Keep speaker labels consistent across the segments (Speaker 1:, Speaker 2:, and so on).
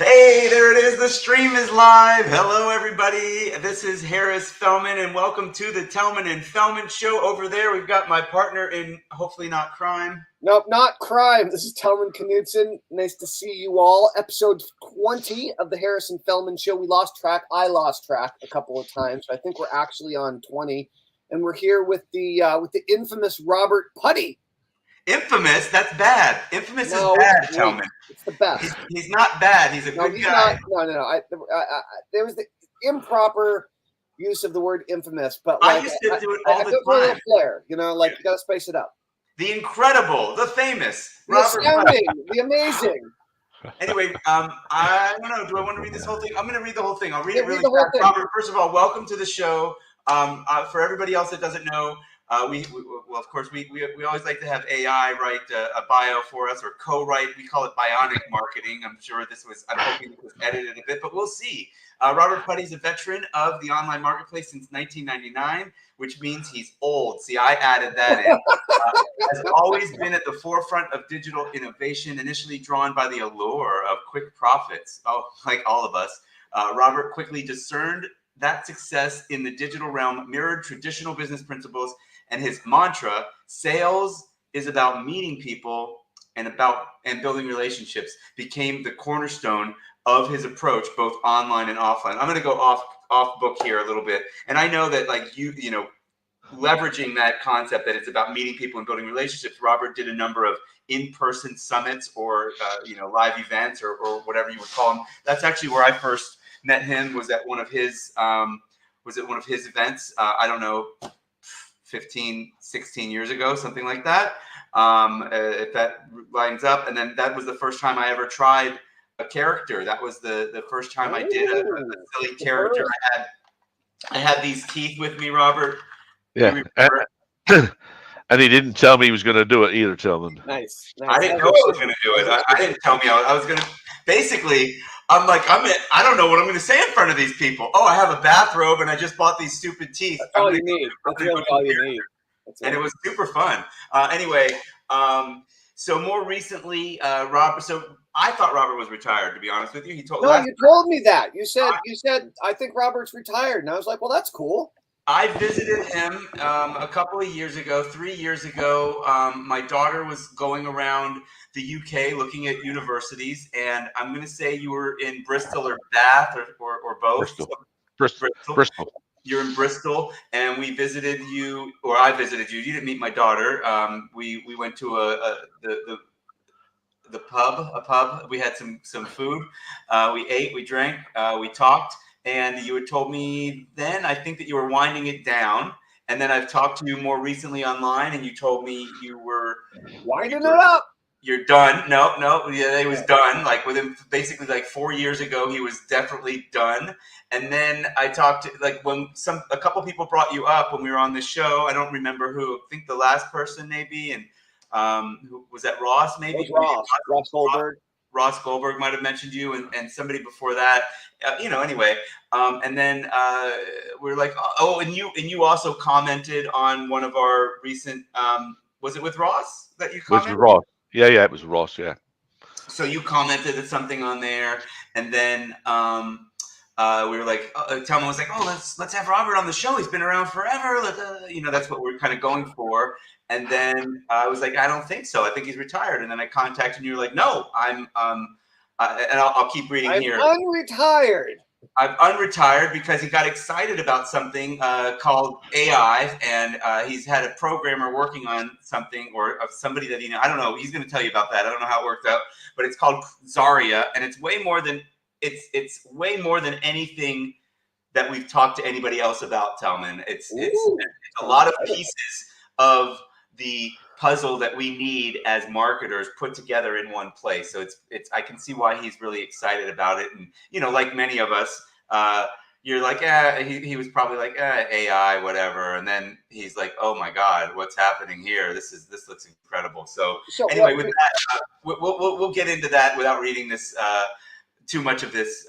Speaker 1: Hey, there it is. The stream is live. Hello, everybody. This is Harris Fellman, and welcome to the Tellman and Fellman Show. Over there, we've got my partner in Hopefully Not Crime.
Speaker 2: Nope, not crime. This is Tellman Knudsen. Nice to see you all. Episode 20 of the Harris and Fellman Show. We lost track. I lost track a couple of times. So I think we're actually on 20, and we're here with the infamous Robert Puddy.
Speaker 1: Infamous? That's bad. Infamous is bad, Tellman.
Speaker 2: It's the best.
Speaker 1: He's not bad. He's a good guy.
Speaker 2: No. There was the improper use of the word infamous, but
Speaker 1: I used to do it all the time.
Speaker 2: A little flair, you gotta spice it up.
Speaker 1: The incredible, the famous,
Speaker 2: the astounding, the amazing.
Speaker 1: Anyway, I don't know. Do I want to read this whole thing? I'm going to read the whole thing. I'll read it really
Speaker 2: fast.
Speaker 1: Robert, first of all, welcome to the show. For everybody else that doesn't know, we of course, we always like to have AI write a bio for us or co-write. We call it bionic marketing. I'm hoping it was edited a bit, but we'll see. Robert Puddy is a veteran of the online marketplace since 1999, which means he's old. See, I added that in. Has always been at the forefront of digital innovation, initially drawn by the allure of quick profits. Oh, like all of us. Robert quickly discerned that success in the digital realm mirrored traditional business principles, and his mantra, sales is about meeting people and building relationships, became the cornerstone of his approach, both online and offline. I'm going to go off book here a little bit. And I know that leveraging that concept that it's about meeting people and building relationships, Robert did a number of in-person summits or, live events or whatever you would call them. That's actually where I first met him, was at one of his, events. I don't know, 15, 16 years ago, something like that. If that lines up. And then that was the first time I ever tried a character. That was the first time I did a silly character. I had these teeth with me, Robert.
Speaker 3: Yeah. And he didn't tell me he was going to do it either, Tillman.
Speaker 2: Nice.
Speaker 1: I didn't know I was going to do it. I didn't tell me I was going to. Basically, I'm like, I don't know what I'm going to say in front of these people. Oh, I have a bathrobe and I just bought these stupid teeth.
Speaker 2: That's all you need. That's really all you need.
Speaker 1: And it was super fun. Anyway, so more recently, Robert. So I thought Robert was retired. To be honest with you, you told
Speaker 2: me that. You said I think Robert's retired, and I was like, well, that's cool.
Speaker 1: I visited him a couple of years ago, 3 years ago. My daughter was going around the UK looking at universities, and I'm going to say you were in Bristol or Bath or both.
Speaker 3: Bristol.
Speaker 1: You're in Bristol, and we visited you, or I visited you. You didn't meet my daughter. We went to the pub. We had some food. We ate, we drank, we talked. And you had told me then, I think that you were winding it down. And then I've talked to you more recently online, and you told me you were
Speaker 2: winding it up.
Speaker 1: You're done. No. Yeah, it was done. Like within basically like 4 years ago, he was definitely done. And then I talked to when a couple people brought you up when we were on the show. I don't remember who. I think the last person maybe. And who was that? Ross maybe.
Speaker 2: It was Ross Goldberg.
Speaker 1: Ross Goldberg might have mentioned you, and somebody before that, anyway. And then we're like, and you also commented on one of our recent, was it with Ross that you commented?
Speaker 3: It was with Ross. Yeah, it was Ross, yeah.
Speaker 1: So you commented at something on there, and then we were like, Thelma was like, let's have Robert on the show. He's been around forever. That's what we're kind of going for. And then I was like, I don't think so. I think he's retired. And then I contacted and you were like, no, and I'll keep reading here.
Speaker 2: I'm unretired.
Speaker 1: I'm unretired because he got excited about something called AI, and he's had a programmer working on something or somebody that I don't know. He's going to tell you about that. I don't know how it worked out, but it's called Zarya, and it's way more than anything that we've talked to anybody else about, Tellman. It's a lot of pieces of the puzzle that we need as marketers put together in one place. So it's I can see why he's really excited about it. And like many of us, you're like, he was probably like, AI, whatever. And then he's like, oh my God, what's happening here? This looks incredible. So anyway, with that, we'll get into that without reading this too much of this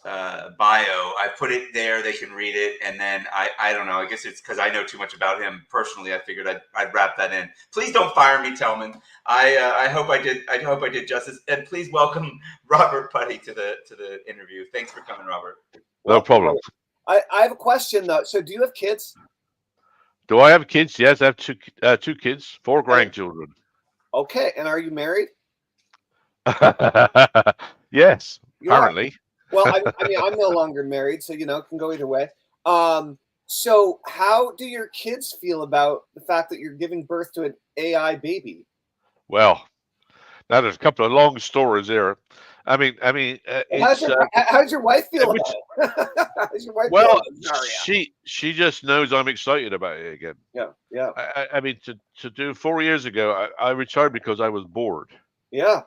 Speaker 1: bio. I put it there; they can read it, and then I don't know. I guess it's because I know too much about him personally. I figured I'd wrap that in. Please don't fire me, Tillman. I hope I did. I hope I did justice. And please welcome Robert Puddy to the interview. Thanks for coming, Robert.
Speaker 3: No problem.
Speaker 2: I have a question though. So, do you have kids?
Speaker 3: Do I have kids? Yes, I have two kids, 4 grandchildren.
Speaker 2: Okay, and are you married?
Speaker 3: Yes,
Speaker 2: You
Speaker 3: apparently.
Speaker 2: Well, I mean, I'm no longer married, so it can go either way. So how do your kids feel about the fact that you're giving birth to an AI baby?
Speaker 3: Well, now there's a couple of long stories there. I mean,
Speaker 2: How's your wife feel about it? How's your wife feel
Speaker 3: well,
Speaker 2: about Zarya?
Speaker 3: she just knows I'm excited about it again.
Speaker 2: Yeah.
Speaker 3: I mean, to do 4 years ago, I retired because I was bored.
Speaker 2: Yeah.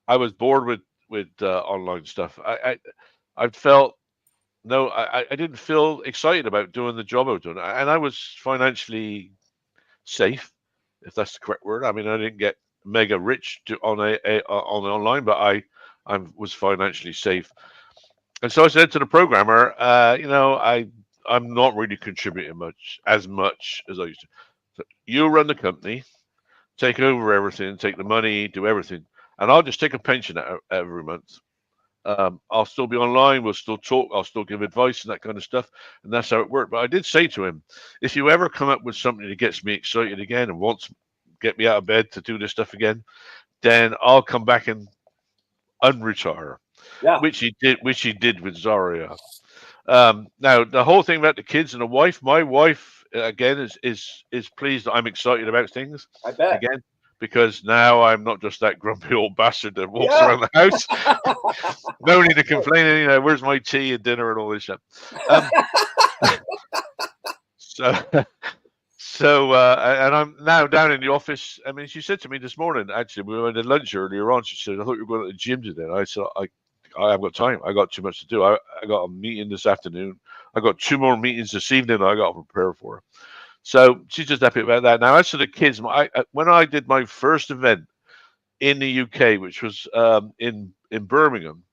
Speaker 3: I was bored with online stuff. I felt I didn't feel excited about doing the job I was doing, and I was financially safe, if that's the correct word. I mean, I didn't get mega rich on online, but I was financially safe. And so I said to the programmer, I'm not really contributing as much as I used to. So you run the company, take over everything, take the money, do everything, and I'll just take a pension every month. I'll still be online. We'll still talk. I'll still give advice and that kind of stuff. And that's how it worked. But I did say to him, if you ever come up with something that gets me excited again and wants to get me out of bed to do this stuff again, then I'll come back and unretire.
Speaker 2: Yeah.
Speaker 3: Which he did with Zarya. Now the whole thing about the kids and the wife, my wife again is pleased that I'm excited about things.
Speaker 2: I bet.
Speaker 3: Again, because now I'm not just that grumpy old bastard that walks around the house. No need to complain. Where's my tea and dinner and all this stuff. And I'm now down in the office. I mean, she said to me this morning, actually, we went to lunch earlier on. She said, I thought you were going to the gym today. And I said, I haven't got time. I got too much to do. I got a meeting this afternoon. I got 2 more meetings this evening I got to prepare for. So she's just happy about that. Now, as to the kids, when I did my first event in the UK, which was in Birmingham,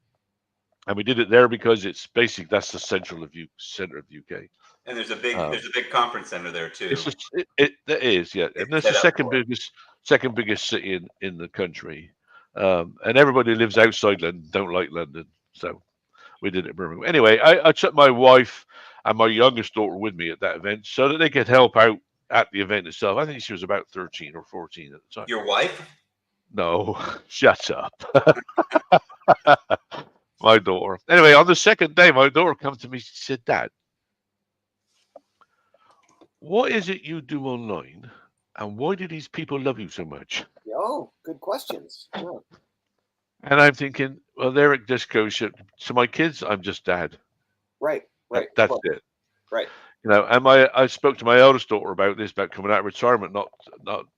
Speaker 3: and we did it there because it's basically that's the center of the UK.
Speaker 1: And there's a big conference center there too.
Speaker 3: It is, yeah, and that's the second biggest city in the country. And everybody lives outside London, don't like London, so we did it in Birmingham. Anyway, I took my wife and my youngest daughter with me at that event so that they could help out at the event itself. I think she was about 13 or 14 at the time.
Speaker 1: Your wife?
Speaker 3: No, shut up. My daughter. Anyway, on the second day, my daughter comes to me. She said, Dad, what is it you do online? And why do these people love you so much?
Speaker 2: Oh, good questions. Yeah.
Speaker 3: And I'm thinking, well, there it just goes. To my kids, I'm just dad.
Speaker 2: Right.
Speaker 3: That's it.
Speaker 2: Right.
Speaker 3: And I spoke to my eldest daughter about this, about coming out of retirement, not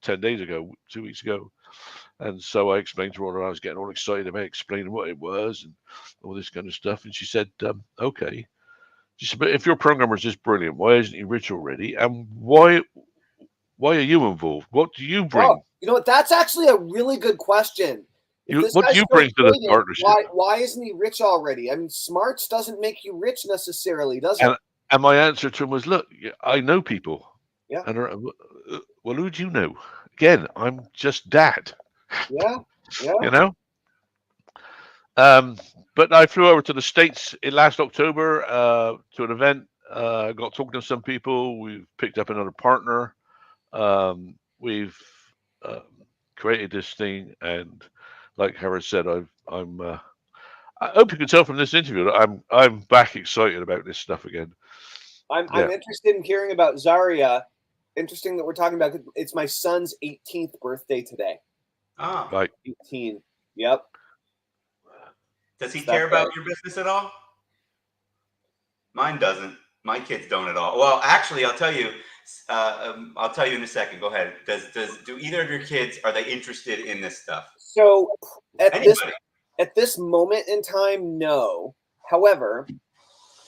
Speaker 3: 10 days ago, 2 weeks ago. And so I explained to her, I was getting all excited about explaining what it was and all this kind of stuff. And she said, okay. She said, but if your programmer is this brilliant, why isn't he rich already? And why are you involved? What do you bring?
Speaker 2: Oh, you know what? That's actually a really good question.
Speaker 3: What do you bring to the partnership?
Speaker 2: Why isn't he rich already? I mean, smarts doesn't make you rich necessarily, does it?
Speaker 3: And my answer to him was, look, I know people.
Speaker 2: Yeah.
Speaker 3: And well, who do you know? Again, I'm just dad.
Speaker 2: Yeah.
Speaker 3: But I flew over to the States in last October to an event. Got talking to some people. We've picked up another partner. We've created this thing, and like Harris said, I hope you can tell from this interview that I'm back excited about this stuff again.
Speaker 2: I'm interested in hearing about Zarya. Interesting that we're talking about. It's my son's 18th birthday today.
Speaker 1: Oh,
Speaker 3: right.
Speaker 2: 18. Yep.
Speaker 1: Does he care about your business at all? Mine doesn't. My kids don't at all. Well, actually, I'll tell you. I'll tell you in a second. Go ahead. Do either of your kids, are they interested in this stuff?
Speaker 2: So at this moment in time, no. However,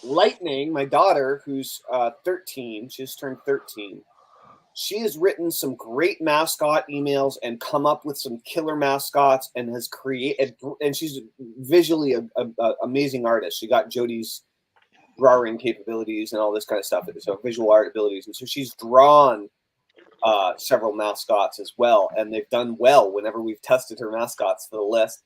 Speaker 2: Lightning, my daughter, who's 13, she just turned 13. she has written some great mascot emails and come up with some killer mascots and has created, and she's visually a amazing artist. She got Jody's drawing capabilities and all this kind of stuff, so visual art abilities, and so she's drawn several mascots as well, and they've done well whenever we've tested her mascots for the list.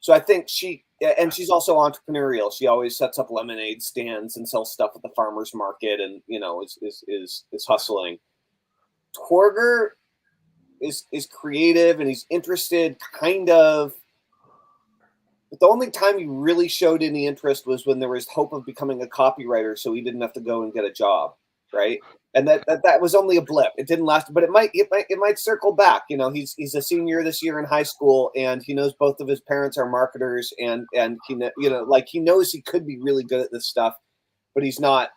Speaker 2: So I think she's also entrepreneurial. She always sets up lemonade stands and sells stuff at the farmer's market, and is hustling. Torger is creative and he's interested, kind of. But the only time he really showed any interest was when there was hope of becoming a copywriter, so he didn't have to go and get a job, right? And that was only a blip. It didn't last, but it might circle back. He's a senior this year in high school, and he knows both of his parents are marketers, and he knows he could be really good at this stuff, but he's not.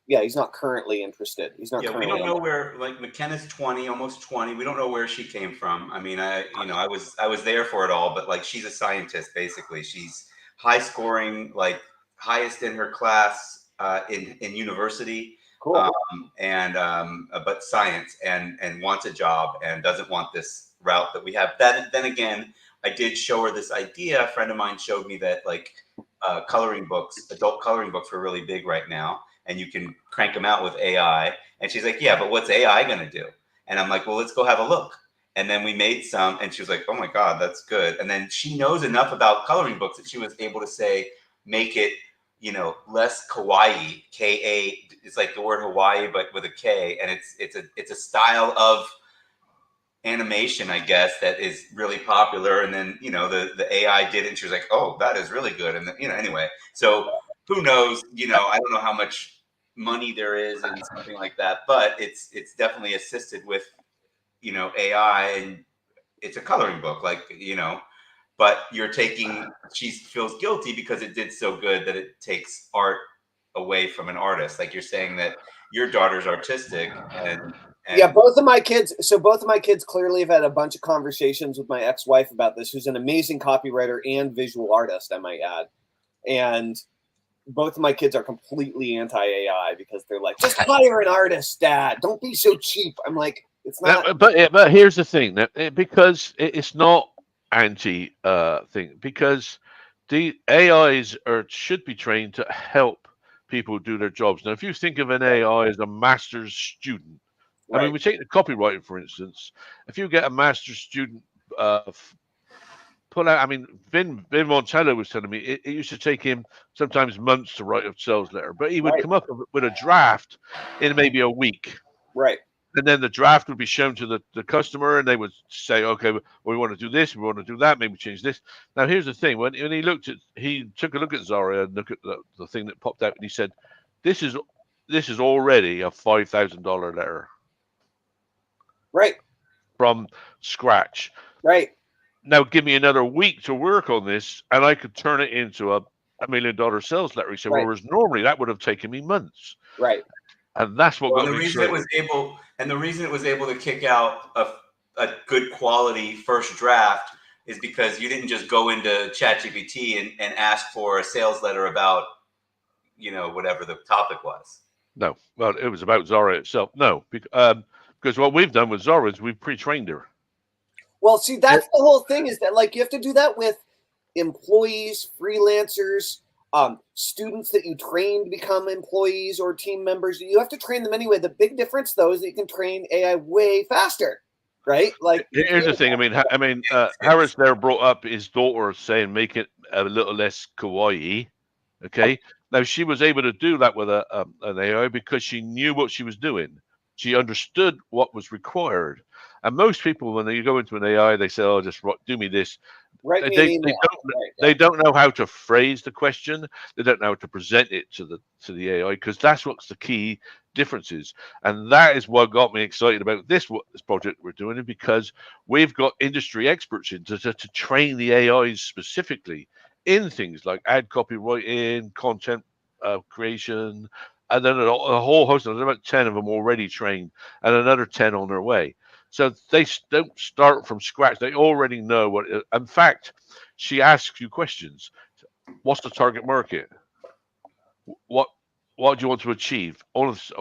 Speaker 2: Yeah, he's not currently interested. He's not.
Speaker 1: Yeah, we don't know where. Like McKenna's 20, almost 20. We don't know where she came from. I mean, I was there for it all, but like she's a scientist basically. She's high scoring, like highest in her class in university.
Speaker 2: Cool.
Speaker 1: But science and wants a job and doesn't want this route that we have. Then again, I did show her this idea. A friend of mine showed me that like coloring books, adult coloring books, were really big right now, and you can crank them out with AI. And she's like, yeah, but what's AI going to do? And I'm like, well, let's go have a look. And then we made some, and she was like, oh my God, that's good. And then she knows enough about coloring books that she was able to say, make it, less kawaii. K-A, it's like the word Hawaii, but with a K. And it's a style of animation, I guess, that is really popular. And then, the AI did it, and she was like, oh, that is really good. And then, anyway, so who knows, I don't know how much money there is in something like that, but it's definitely assisted with, AI, and it's a coloring book, but she feels guilty because it did so good that it takes art away from an artist. Like you're saying that your daughter's artistic and
Speaker 2: yeah, both of my kids clearly have had a bunch of conversations with my ex-wife about this, who's an amazing copywriter and visual artist, I might add. And both of my kids are completely anti-AI because they're like, just hire an artist, Dad. Don't be so cheap. I'm like, it's not.
Speaker 3: But here's the thing, because it's not anti thing, because the AIs should be trained to help people do their jobs. Now, if you think of an AI as a master's student,
Speaker 2: Right.
Speaker 3: I mean, we take the copywriting, for instance. If you get a master's student put out, I mean, Vin Montello was telling me it used to take him sometimes months to write a sales letter, but he would come up with a draft in maybe a week.
Speaker 2: Right.
Speaker 3: And then the draft would be shown to the customer, and they would say, okay, well, we want to do this, we want to do that, maybe change this. Now, here's the thing. When he took a look at Zara and looked at the thing that popped out, and he said, this is already a $5,000 letter.
Speaker 2: Right.
Speaker 3: From scratch.
Speaker 2: Right.
Speaker 3: Now, give me another week to work on this, and I could turn it into a $1 million sales letter. He said, well, whereas normally that would have taken me months.
Speaker 2: Right.
Speaker 3: And that's what got
Speaker 1: the
Speaker 3: me
Speaker 1: reason
Speaker 3: excited.
Speaker 1: the reason it was able to kick out a good quality first draft is because you didn't just go into ChatGPT and ask for a sales letter about, whatever the topic was.
Speaker 3: No, well, it was about Zara itself. No, because what we've done with Zara is we've pre-trained her.
Speaker 2: Well, see, that's the whole thing, is that like you have to do that with employees, freelancers, students that you train to become employees or team members. You have to train them anyway. The big difference, though, is that you can train AI way faster, right? Like,
Speaker 3: here's the thing. I mean, Harris there brought up his daughter saying make it a little less kawaii. Okay, now she was able to do that with an AI because she knew what she was doing. She understood what was required. And most people, when you go into an AI, they say, "Oh, just do me this."
Speaker 2: Write me an email.
Speaker 3: They don't know how to phrase the question. They don't know how to present it to the AI, because that's what's the key differences. And that is what got me excited about this project we're doing, because we've got industry experts in to train the AIs specifically in things like ad copywriting, content creation, and then a whole host of, about 10 of them already trained, and another 10 on their way. So they don't start from scratch. They already know what. In fact, she asks you questions. What's the target market? What what do you want to achieve? All of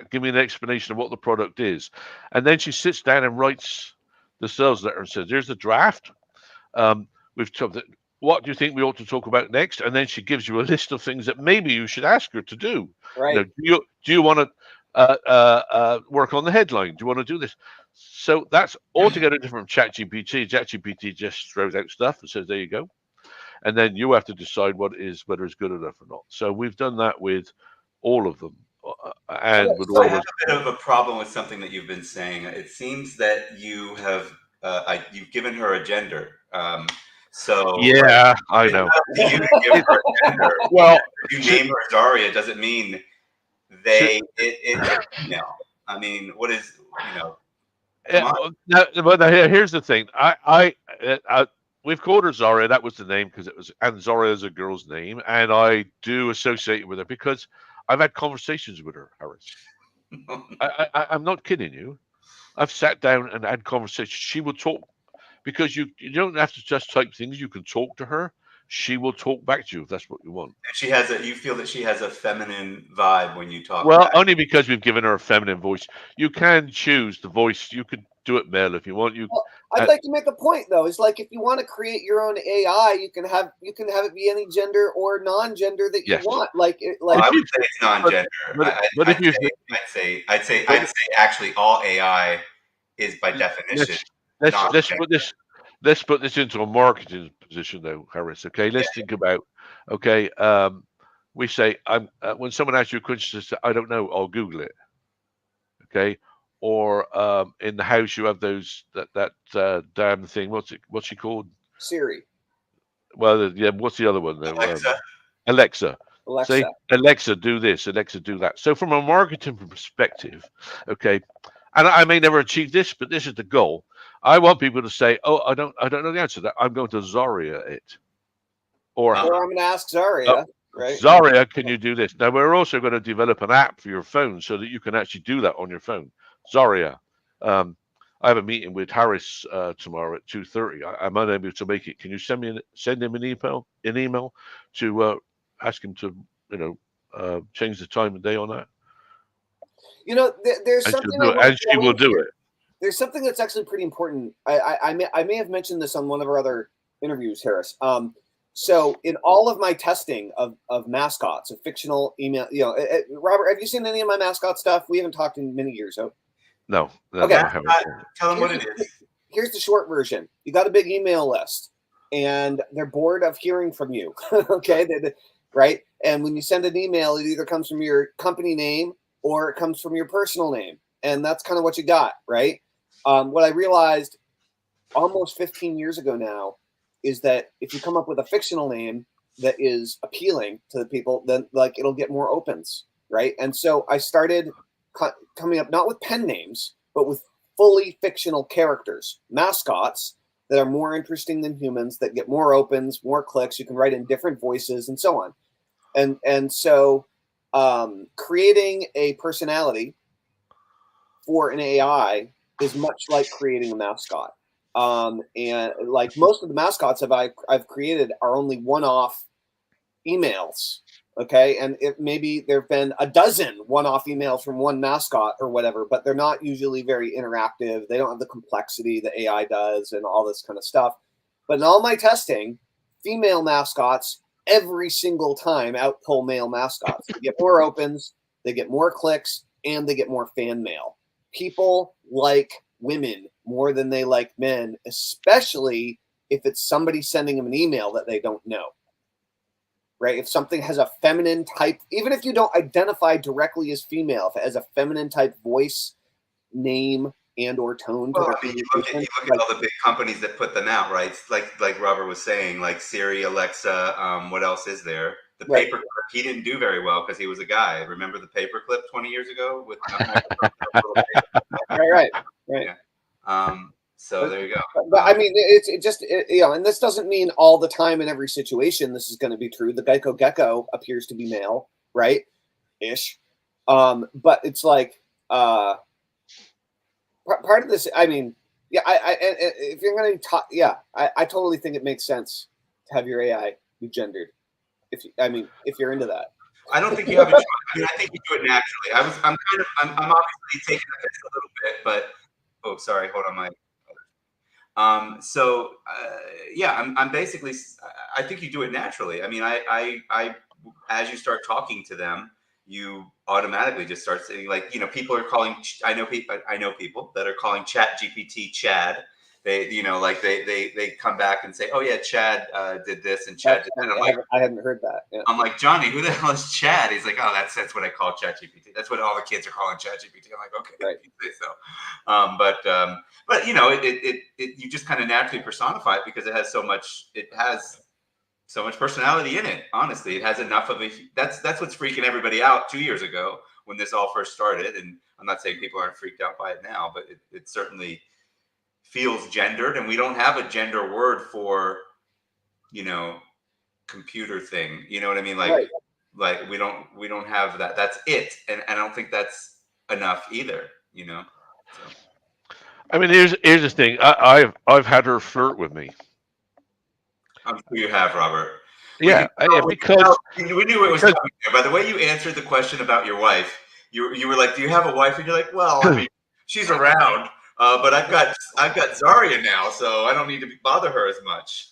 Speaker 3: give me an explanation of what the product is. And then she sits down and writes the sales letter and says, here's the draft. We've talked. What do you think we ought to talk about next? And then she gives you a list of things that maybe you should ask her to do.
Speaker 2: Right.
Speaker 3: Do you want to work on the headline? Do you want to do this? So that's altogether different from ChatGPT. ChatGPT just throws out stuff and says, there you go. And then you have to decide whether it's good enough or not. So we've done that with all of them. And with all
Speaker 1: I have a bit of a problem with something that you've been saying. It seems that you have you've given her a gender. So
Speaker 3: yeah, I know.
Speaker 1: You give her a gender.
Speaker 3: Well,
Speaker 1: if you name her Zarya doesn't mean it's a female. I mean, what is
Speaker 3: But here's the thing. We've called her Zarya. That was the name and Zarya is a girl's name, and I do associate it with her because I've had conversations with her, Harris. I'm not kidding you. I've sat down and had conversations. She will talk because you don't have to just type things. You can talk to her. She will talk back to you if that's what you want.
Speaker 1: And you feel that she has a feminine vibe when you talk.
Speaker 3: Well, only because we've given her a feminine voice. You can choose the voice. You could do it male if you want.
Speaker 2: I'd like to make a point though. It's like if you want to create your own AI, you can have it be any gender or non-gender that you want.
Speaker 1: I would say it's non-gender. I'd say actually all AI is by definition.
Speaker 3: Let's put this into a marketing position though, Harris. Okay, let's think about. Okay, we say when someone asks you a question, say, I don't know. I'll Google it. Okay. Or in the house, you have that damn thing. What's she called?
Speaker 2: Siri.
Speaker 3: Well, yeah. What's the other one though?
Speaker 2: Alexa.
Speaker 3: Say, Alexa, do this. Alexa, do that. So from a marketing perspective, okay, and I may never achieve this, but this is the goal. I want people to say, "Oh, I don't know the answer to that. I'm going to Zarya it," or
Speaker 2: I'm going to ask Zarya. Right.
Speaker 3: Zarya, can you do this? Now we're also going to develop an app for your phone so that you can actually do that on your phone. Zarya, I have a meeting with Harris tomorrow at 2:30. I'm unable to make it. Can you send him an email to ask him to change the time and day on that?
Speaker 2: There's something,
Speaker 3: and she will do it.
Speaker 2: There's something that's actually pretty important. I may have mentioned this on one of our other interviews, Harris. So in all of my testing of mascots, of fictional email, Robert, have you seen any of my mascot stuff? We haven't talked in many years.
Speaker 3: No.
Speaker 2: Okay.
Speaker 1: Tell them what it is.
Speaker 2: Here's the short version. You got a big email list, and they're bored of hearing from you. Okay, right? And when you send an email, it either comes from your company name or it comes from your personal name, and that's kind of what you got, right? What I realized almost 15 years ago now is that if you come up with a fictional name that is appealing to the people, then it'll get more opens, right? And so I started coming up not with pen names, but with fully fictional characters, mascots that are more interesting than humans, that get more opens, more clicks. You can write in different voices and so on. And so creating a personality for an AI is much like creating a mascot. And like most of the mascots I've created are only one-off emails. Okay. And maybe there've been a dozen one-off emails from one mascot or whatever, but they're not usually very interactive. They don't have the complexity the AI does and all this kind of stuff. But in all my testing, female mascots every single time outpull male mascots. They get more opens, they get more clicks, and they get more fan mail. People like women more than they like men, especially if it's somebody sending them an email that they don't know. Right? If something has a feminine type, even if you don't identify directly as female, if it has a feminine type voice, name, and or tone.
Speaker 1: Well, I mean, you look at all the big companies that put them out, right? Like Robert was saying, like Siri, Alexa. What else is there? The paperclip. He didn't do very well because he was a guy. Remember the paperclip 20 years ago with
Speaker 2: right.
Speaker 1: Yeah. So there you go.
Speaker 2: But I mean, it's just and this doesn't mean all the time in every situation this is going to be true. The Geico Gecko appears to be male, right? Ish. But it's like part of this. I mean, yeah. If you're going to talk, I totally think it makes sense to have your AI be gendered. If you're into that.
Speaker 1: I don't think you have a choice. I mean, I think you do it naturally. I'm obviously taking the piss a little bit, but oh, sorry, hold on, yeah, I'm basically. I think you do it naturally. I mean, I as you start talking to them, you automatically just start saying, like, people are calling. I know people that are calling Chat GPT Chad. They, like they come back and say, oh yeah, Chad did this and Chad did that. I'm like,
Speaker 2: I hadn't heard that. Yeah.
Speaker 1: I'm like, Johnny, who the hell is Chad? He's like, oh, that's what I call Chat GPT. That's what all the kids are calling Chat GPT. I'm like, okay,
Speaker 2: right.
Speaker 1: So, but you just kind of naturally personify it because it has so much personality in it. Honestly, it has enough of a. That's what's freaking everybody out 2 years ago when this all first started. And I'm not saying people aren't freaked out by it now, but it certainly feels gendered, and we don't have a gender word for, computer thing. You know what I mean? Like,
Speaker 2: right.
Speaker 1: Like we don't have that. That's it, and I don't think that's enough either. So.
Speaker 3: I mean, here's the thing. I've had her flirt with me.
Speaker 1: I'm sure you have, Robert.
Speaker 3: Yeah, because
Speaker 1: we knew it was coming there. By the way you answered the question about your wife, you were like, "Do you have a wife?" And you're like, "Well, I mean, she's around, but I've got Zaria now, so I don't need to bother her as much."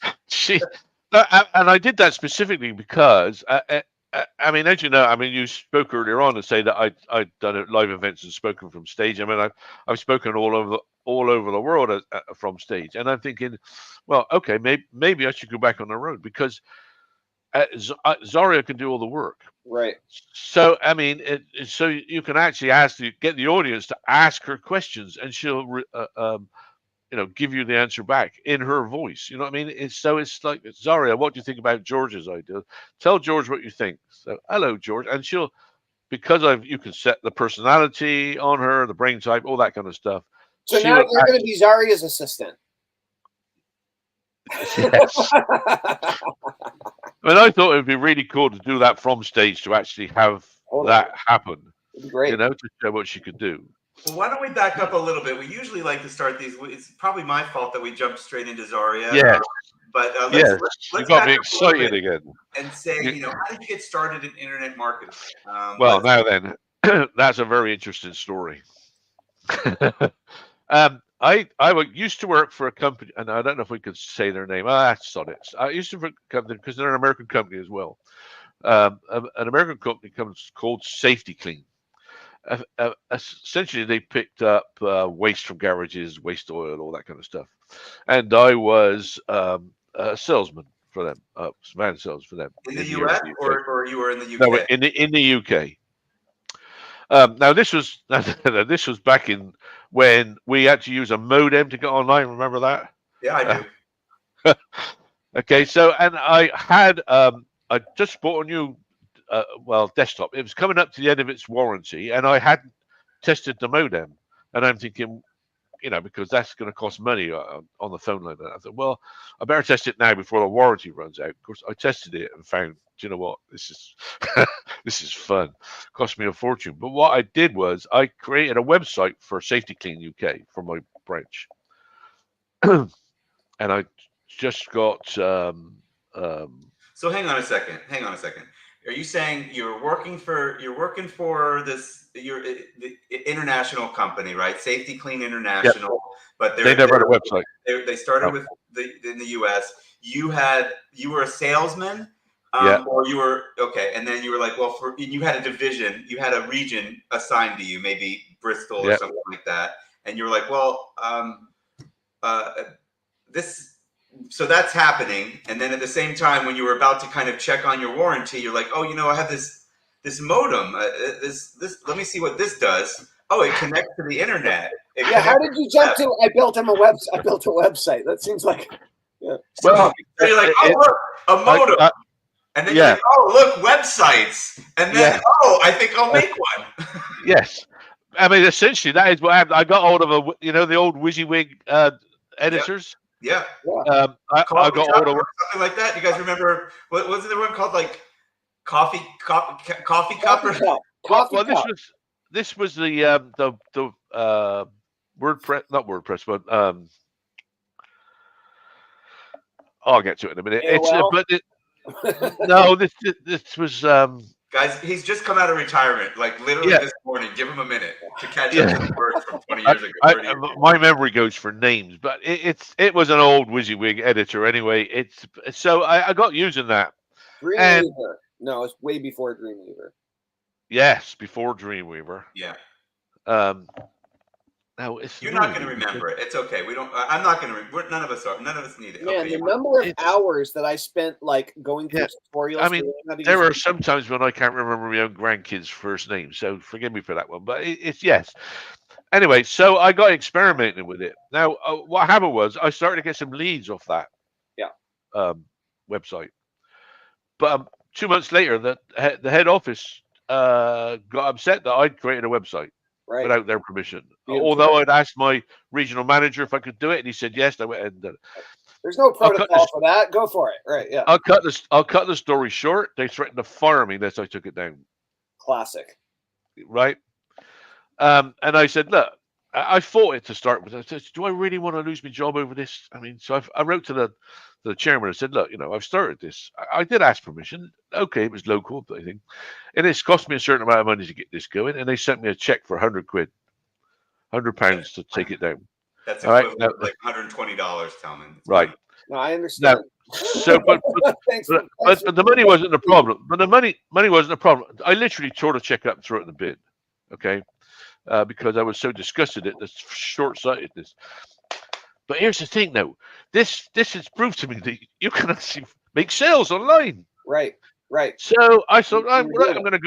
Speaker 3: And I did that specifically because I mean, as you know, I mean, you spoke earlier on to say that I'd done live events and spoken from stage. I mean, I've spoken all over the world from stage, and I'm thinking, well, okay, maybe I should go back on the road because Zaria can do all the work.
Speaker 2: Right.
Speaker 3: So I mean, so you can actually get the audience to ask her questions, and she'll give you the answer back in her voice. You know what I mean? It's like, Zaria, what do you think about George's idea? Tell George what you think. So, hello, George. And because you can set the personality on her, the brain type, all that kind of stuff.
Speaker 2: So now you're going to be Zaria's assistant.
Speaker 3: Yes. I mean, I thought it would be really cool to do that from stage, to actually have that happen.
Speaker 2: It'd be great.
Speaker 3: To show what she could do.
Speaker 1: Well, why don't we back up a little bit? We usually like to start these. It's probably my fault that we jumped straight into Zaria.
Speaker 3: Yeah.
Speaker 1: But
Speaker 3: let's you got me excited again.
Speaker 1: And say, how did you get started in internet marketing?
Speaker 3: Well, now then, that's a very interesting story. I used to work for a company, and I don't know if we could say their name. That's on it. I used to work for a company because they're an American company as well. An American company called Safety Clean. Essentially, they picked up waste from garages, waste oil, all that kind of stuff. And I was a salesman for them, van sales for them.
Speaker 1: In the US, or you were in the UK?
Speaker 3: No, in the UK. Now this was back in when we had to use a modem to get online. Remember that?
Speaker 1: Yeah, I do.
Speaker 3: Okay, so and I had I just bought a new desktop. It was coming up to the end of its warranty, and I hadn't tested the modem. And I'm thinking, because that's going to cost money on the phone line. I thought, well, I better test it now before the warranty runs out. Of course, I tested it and found, do you know what? This is this is fun. Cost me a fortune. But what I did was I created a website for Safety Clean UK for my branch, and I just got.
Speaker 1: So hang on a second. Are you saying you're working for the international company, right? Safety Clean International,
Speaker 3: yep.
Speaker 1: But
Speaker 3: they never had a website.
Speaker 1: They started with in the US. You were a salesman, or you were and then you were like, you had a division, you had a region assigned to you, maybe Bristol or something like that, and you were like, So that's happening, and then at the same time, when you were about to kind of check on your warranty, you're like, I have this modem. This let me see what this does. Oh, it connects to the internet.
Speaker 2: How did you jump to? I built a website. That seems like. Yeah.
Speaker 1: Well, so you're like, look, a modem, and then you're like, look, websites, and then I think I'll make one.
Speaker 3: Yes, I mean essentially that is what happened. I got hold of the old WYSIWYG editors.
Speaker 1: Yeah.
Speaker 3: I got hold of
Speaker 1: something like that. You guys remember what was the one called, like coffee cup?
Speaker 2: Coffee cup.
Speaker 3: This was the WordPress, not WordPress, but I'll get to it in a minute.
Speaker 2: AOL?
Speaker 3: No, this was
Speaker 1: Guys, he's just come out of retirement, like literally this morning. Give him a minute to catch up to the words from 20 years ago, 30 years ago.
Speaker 3: My memory goes for names, but it was an old WYSIWYG editor anyway. So I got using that.
Speaker 2: Dreamweaver. No, it's way before Dreamweaver.
Speaker 3: Yes, before Dreamweaver.
Speaker 1: Yeah.
Speaker 3: Now
Speaker 1: you're not going to remember it. It's okay. We don't. I'm not going to. None of us are. None of us need it.
Speaker 2: Man,
Speaker 1: okay,
Speaker 2: the number of hours that I spent like going through tutorials.
Speaker 3: I mean, there are some times when I can't remember my own grandkids' first names, so forgive me for that one. But it's yes. Anyway, so I got experimenting with it. Now, what happened was I started to get some leads off that website. But 2 months later, the head office got upset that I'd created a website without their permission. Although I'd asked my regional manager if I could do it, and he said yes. I went and did it.
Speaker 2: There's no protocol for that. Go for it. Right? Yeah.
Speaker 3: I'll cut the story short. They threatened to fire me unless I took it down.
Speaker 2: Classic.
Speaker 3: Right. And I said, look, I fought it to start with. I said, do I really want to lose my job over this? I mean, so I wrote to the chairman and said, look, I've started this. I did ask permission. Okay, it was local, but I think, and it's cost me a certain amount of money to get this going. And they sent me a check for £100, £100 to take it down.
Speaker 1: That's equivalent to like $120, Talman.
Speaker 3: Right.
Speaker 2: No, I understand.
Speaker 3: Now, so, but the money wasn't the problem. But the money wasn't the problem. I literally tore the check up and threw it in the bin. Okay. Because I was so disgusted at this short-sightedness. But here's the thing, though. This has proved to me that you can actually make sales online.
Speaker 2: Right.
Speaker 3: So I thought I'm going to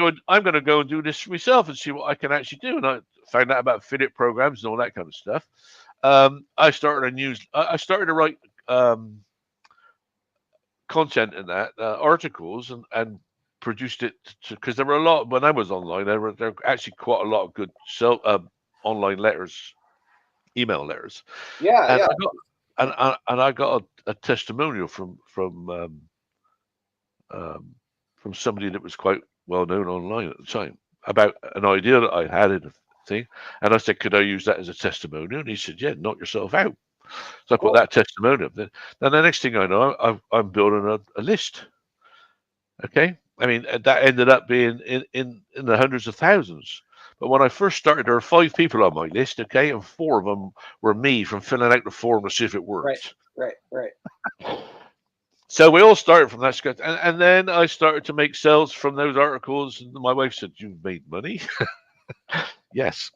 Speaker 3: go and do this for myself and see what I can actually do. And I found out about affiliate programs and all that kind of stuff. I started to write content in that articles and produced it because there were a lot when I was online. There were actually quite a lot of good online letters, email letters.
Speaker 2: Yeah.
Speaker 3: I got a testimonial from somebody that was quite well known online at the time about an idea that I had in a thing, and I said, could I use that as a testimonial? And he said, yeah, knock yourself out. So I put that testimonial. Then the next thing I know, I'm building a list. Okay. I mean, that ended up being in the hundreds of thousands. But when I first started, there were 5 people on my list, okay, and 4 of them were me from filling out the form to see if it worked.
Speaker 2: Right.
Speaker 3: So we all started from that scratch, and then I started to make sales from those articles. And my wife said, "You've made money." Yes.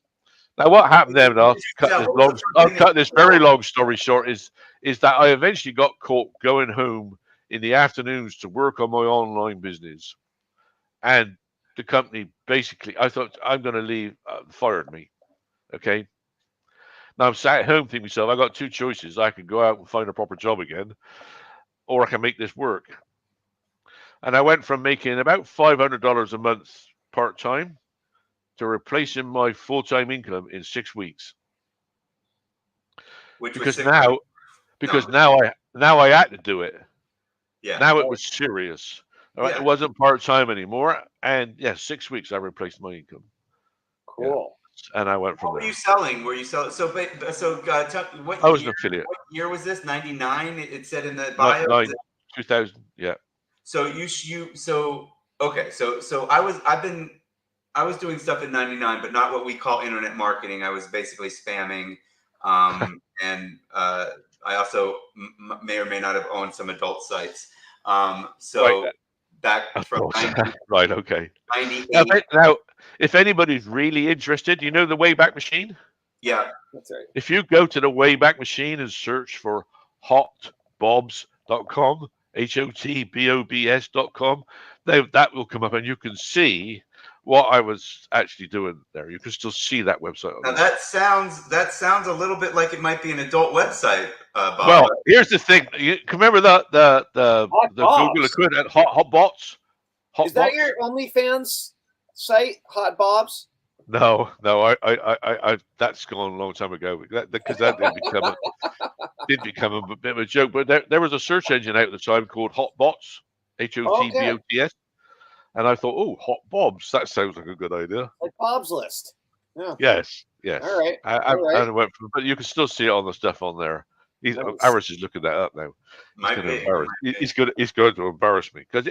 Speaker 3: Now, what happened then? I'll cut this very long story short. Is that I eventually got caught going home in the afternoons to work on my online business, and the company basically, I thought, I'm going to leave, fired me. Okay. Now I'm sat at home thinking to myself, I got 2 choices. I could go out and find a proper job again, or I can make this work. And I went from making about $500 a month part-time to replacing my full-time income in 6 weeks. Because now I had to do it.
Speaker 1: Yeah.
Speaker 3: Now it was serious. Right? It wasn't part-time anymore. And 6 weeks I replaced my income.
Speaker 2: Cool.
Speaker 3: And I went from there.
Speaker 1: What were you selling? Were you selling? So what
Speaker 3: I was an affiliate.
Speaker 1: What year was this? 99? It said in the bio.
Speaker 3: 2000. Yeah.
Speaker 1: So I was doing stuff in 99, but not what we call internet marketing. I was basically spamming, and I also may or may not have owned some adult sites. Back from 90,
Speaker 3: right, okay.
Speaker 1: 98.
Speaker 3: Now, if anybody's really interested, the Wayback Machine?
Speaker 1: Yeah,
Speaker 2: that's right.
Speaker 3: If you go to the Wayback Machine and search for hotbobs.com, HOTBOBS.com, that will come up and you can see what I was actually doing there. You can still see that website.
Speaker 1: Now that sounds a little bit like it might be an adult website, Bob.
Speaker 3: Well, here's the thing. You can remember the Google equivalent, Hot Bots?
Speaker 2: Is that your OnlyFans site, Hot Bobs?
Speaker 3: No, I that's gone a long time ago because that did become a bit of a joke. But there was a search engine out at the time called Hot Bots, HOTBOTS, and I thought, oh, Hot Bobs, that sounds like a good idea.
Speaker 2: Like Bob's List. Yeah.
Speaker 3: Yes.
Speaker 2: All right.
Speaker 3: I went from, but you can still see it on the stuff on there. Harris is looking that up now. He's
Speaker 1: Might
Speaker 3: going to
Speaker 1: be.
Speaker 3: embarrass. He's going to embarrass me because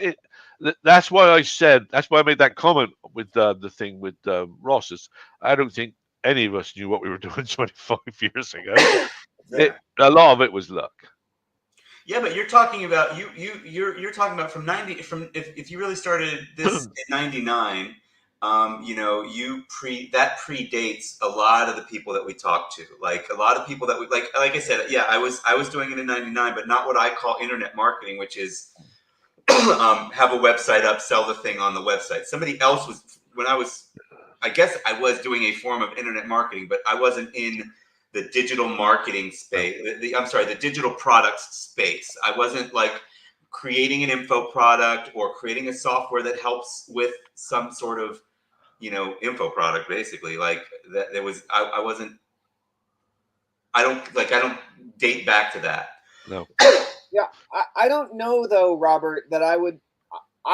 Speaker 3: that's why I said. That's why I made that comment with the thing with Ross. Is I don't think any of us knew what we were doing 25 years ago. A lot of it was luck.
Speaker 1: Yeah, but you're talking about you're talking about from if you really started this in '99, that predates a lot of the people that we talked to. Like a lot of people that we like I said, yeah, I was doing it in '99, but not what I call internet marketing, which is have a website up, sell the thing on the website. Somebody else was I guess I was doing a form of internet marketing, but I wasn't in the digital marketing space. The digital products space. I wasn't like creating an info product or creating a software that helps with some sort of, info product. Basically, like that. There was. I wasn't. I don't date back to that.
Speaker 3: No.
Speaker 2: Yeah, I don't know though, Robert, that I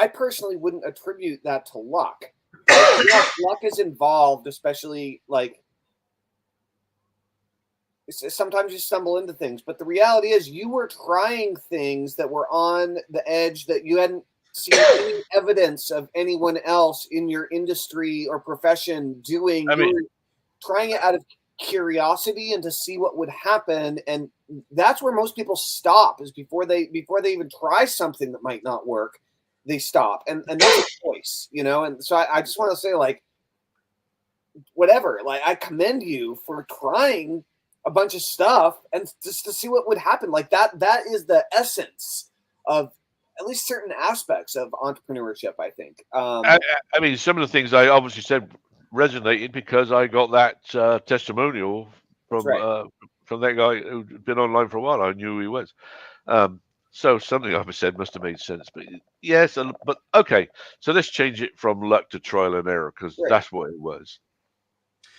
Speaker 2: personally wouldn't attribute that to luck. Luck is involved, especially like. Sometimes you stumble into things, but the reality is you were trying things that were on the edge that you hadn't seen any evidence of anyone else in your industry or profession doing. You were trying it out of curiosity and to see what would happen, and that's where most people stop. Is before they even try something that might not work, they stop, and that's a choice, And so I just want to say, like, whatever. Like, I commend you for trying a bunch of stuff and just to see what would happen. Like that is the essence of at least certain aspects of entrepreneurship, I think.
Speaker 3: I mean, some of the things I obviously said resonated because I got that testimonial from that guy who'd been online for a while. I knew who he was. So something I said must have made sense. But yes, but okay. So let's change it from luck to trial and error because that's what it was.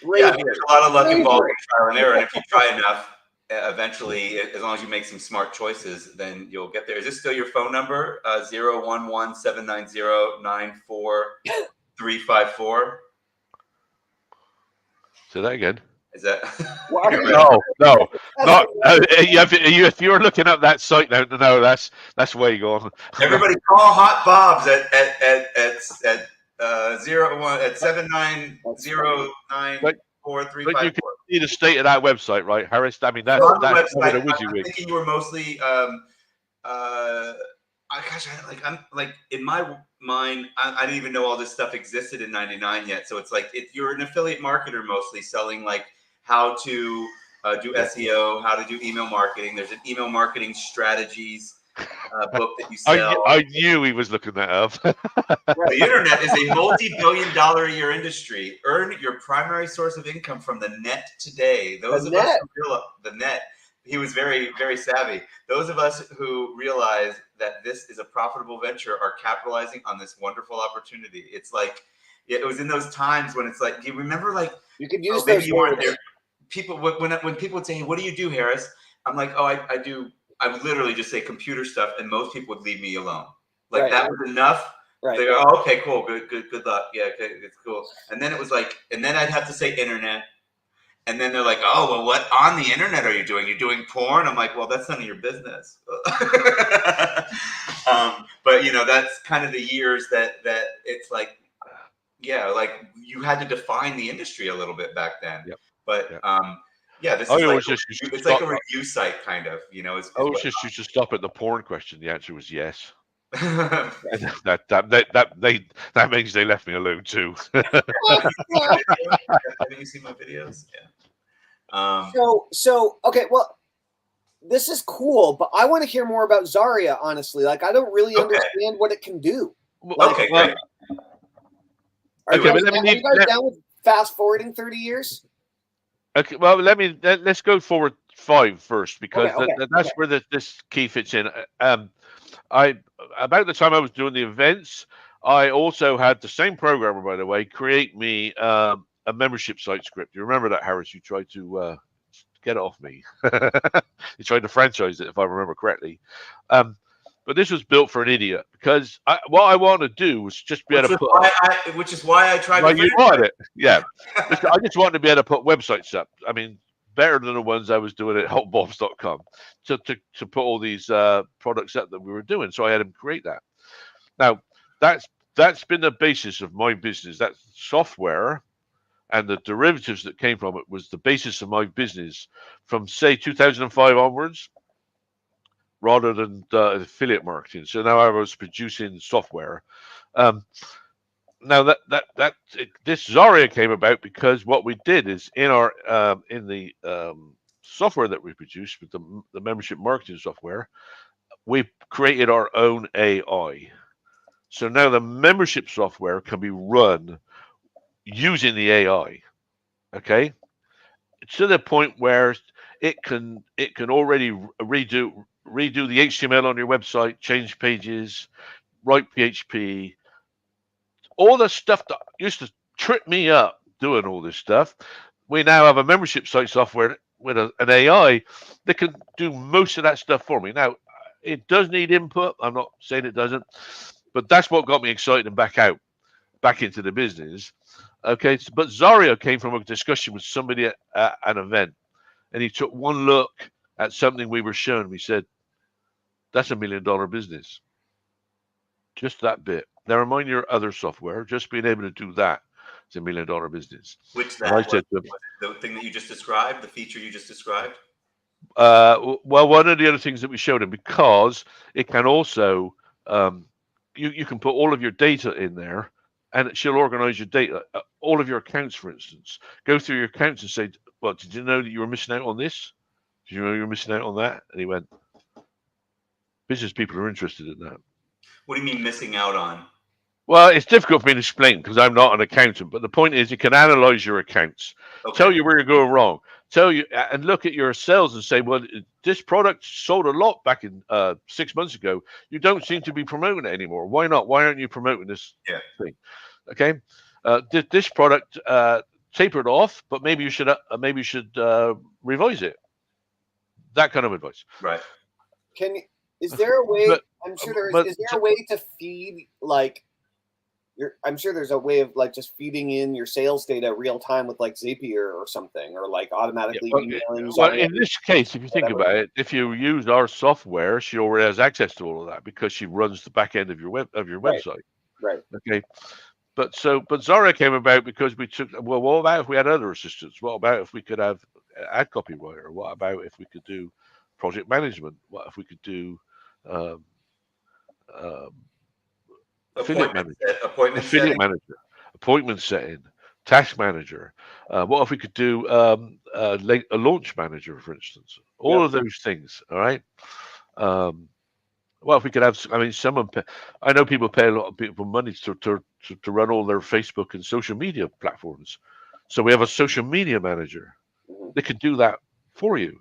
Speaker 1: Yeah, there's a lot of luck involved in trial and error, and if you try enough, eventually, as long as you make some smart choices, then you'll get there. Is this still your phone number? 011-790-94354?
Speaker 3: Say that again.
Speaker 1: Is that?
Speaker 3: No. Not. If you're looking up that site now, no, that's way gone.
Speaker 1: Everybody call Hot Bob's at 790-94354.
Speaker 3: But you can see the state of that website, right, Harris? I mean, that's
Speaker 1: on the website.
Speaker 3: a WYSIWYG.
Speaker 1: I'm thinking you were mostly. I'm like in my mind, I didn't even know all this stuff existed in '99 yet. So it's like you're an affiliate marketer, mostly selling like how to do SEO, how to do email marketing. There's an email marketing strategies book that you sell.
Speaker 3: I knew he was looking that up.
Speaker 1: The internet is a multi-billion-dollar a year industry. Earn your primary source of income from the net today. Those of us who realize the net. He was very, very savvy. Those of us who realize that this is a profitable venture are capitalizing on this wonderful opportunity. It's like it was in those times when it's like, do you remember like
Speaker 2: you could use those words.
Speaker 1: People when people would say, "Hey, what do you do, Harris?" I'm like, "Oh, I would literally just say computer stuff," and most people would leave me alone. Like that was enough. Right. They go, "Oh, okay, cool, good luck. Yeah, okay, it's cool." And then it was like, and then I'd have to say internet. And then they're like, "Oh, well, what on the internet are you doing? You're doing porn?" I'm like, "Well, that's none of your business." But that's kind of the years that it's like, yeah, like you had to define the industry a little bit back then. Yep. But this is it's like a review site, kind of. I was
Speaker 3: just used to stop at the porn question. The answer was yes. that means they left me alone too.
Speaker 1: Have you seen my videos? Yeah.
Speaker 2: So okay, well, this is cool, but I want to hear more about Zarya. Honestly, like I don't really understand what it can do. Like,
Speaker 1: okay, great.
Speaker 2: Are you guys down with fast forwarding 30 years?
Speaker 3: Okay, well, let's go forward 5 first because that's where this key fits in. About the time I was doing the events, I also had the same programmer, by the way, create me a membership site script. You remember that, Harris? You tried to get it off me. You tried to franchise it, if I remember correctly. But this was built for an idiot because what I want to do was just be able to put.
Speaker 1: Which is why I tried.
Speaker 3: Well, you wanted it, yeah. I just wanted to be able to put websites up. I mean, better than the ones I was doing at helpbobs.com to put all these products up that we were doing. So I had him create that. Now, that's been the basis of my business. That software and the derivatives that came from it was the basis of my business from, say, 2005 onwards, rather than affiliate marketing. So now I was producing software. Now this Zarya came about because what we did is in the software that we produced with the membership marketing software, we created our own AI. So now the membership software can be run using the AI. Okay, to the point where it can already redo the HTML on your website, change pages, write PHP, all the stuff that used to trip me up doing all this stuff. We now have a membership site software with an AI that can do most of that stuff for me. Now, it does need input. I'm not saying it doesn't, but that's what got me excited and back into the business. Okay, but Zarya came from a discussion with somebody at an event, and he took one look at something we were showing. We said, that's $1 million business. Just that bit. Never mind your other software. Just being able to do that is $1 million business.
Speaker 1: Which
Speaker 3: And I said
Speaker 1: was the thing that you just described, the feature you just described?
Speaker 3: Well, one of the other things that we showed him, because it can also, you can put all of your data in there, and she'll organize your data, all of your accounts, for instance. Go through your accounts and say, well, did you know that you were missing out on this? Did you know you were missing out on that? And he went, business people are interested in that.
Speaker 1: What do you mean missing out on?
Speaker 3: Well, it's difficult for me to explain because I'm not an accountant, but the point is it can analyze your accounts, tell you where you're going wrong, tell you, and look at your sales and say, well, this product sold a lot back in 6 months ago. You don't seem to be promoting it anymore. Why not? Why aren't you promoting this thing? Okay. This product tapered off, but maybe you should revise it. That kind of advice.
Speaker 1: Right.
Speaker 2: Is there a way? I'm sure there is. Is there a way to feed I'm sure there's a way of like just feeding in your sales data real time with like Zapier or something, or like automatically emailing.
Speaker 3: Well, in this case, if you think about it, if you use our software, she already has access to all of that because she runs the back end of your website.
Speaker 2: Right.
Speaker 3: Okay. But Zarya came about because we took. Well, what about if we had other assistants? What about if we could have ad copywriter? What about if we could do project management? What if we could do affiliate manager, appointment setting, task manager. What if we could do a launch manager, for instance? All of those things. All right. Well, if we could have, I mean, I know people pay a lot of people money to run all their Facebook and social media platforms. So we have a social media manager that can do that for you,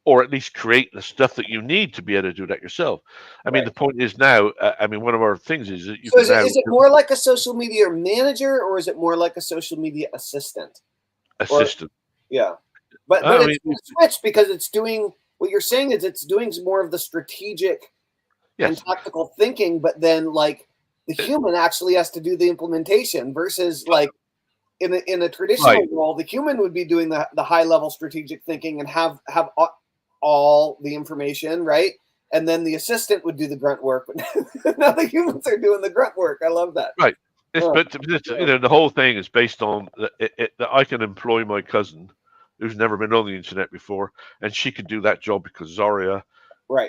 Speaker 3: or at least create the stuff that you need to be able to do that yourself. I mean, the point is now, I mean, one of our things is that you
Speaker 2: can now... Is it more like a social media manager, or is it more like a social media assistant?
Speaker 3: Assistant.
Speaker 2: But it's switched because it's doing, what you're saying is it's doing more of the strategic and tactical thinking, but then like the human actually has to do the implementation versus like in a traditional role, the human would be doing the high level strategic thinking and have all the information, right? And then the assistant would do the grunt work, but now the humans are doing the grunt work. I love that.
Speaker 3: Right. But you know, the whole thing is based on that I can employ my cousin who's never been on the internet before, and she can do that job because Zarya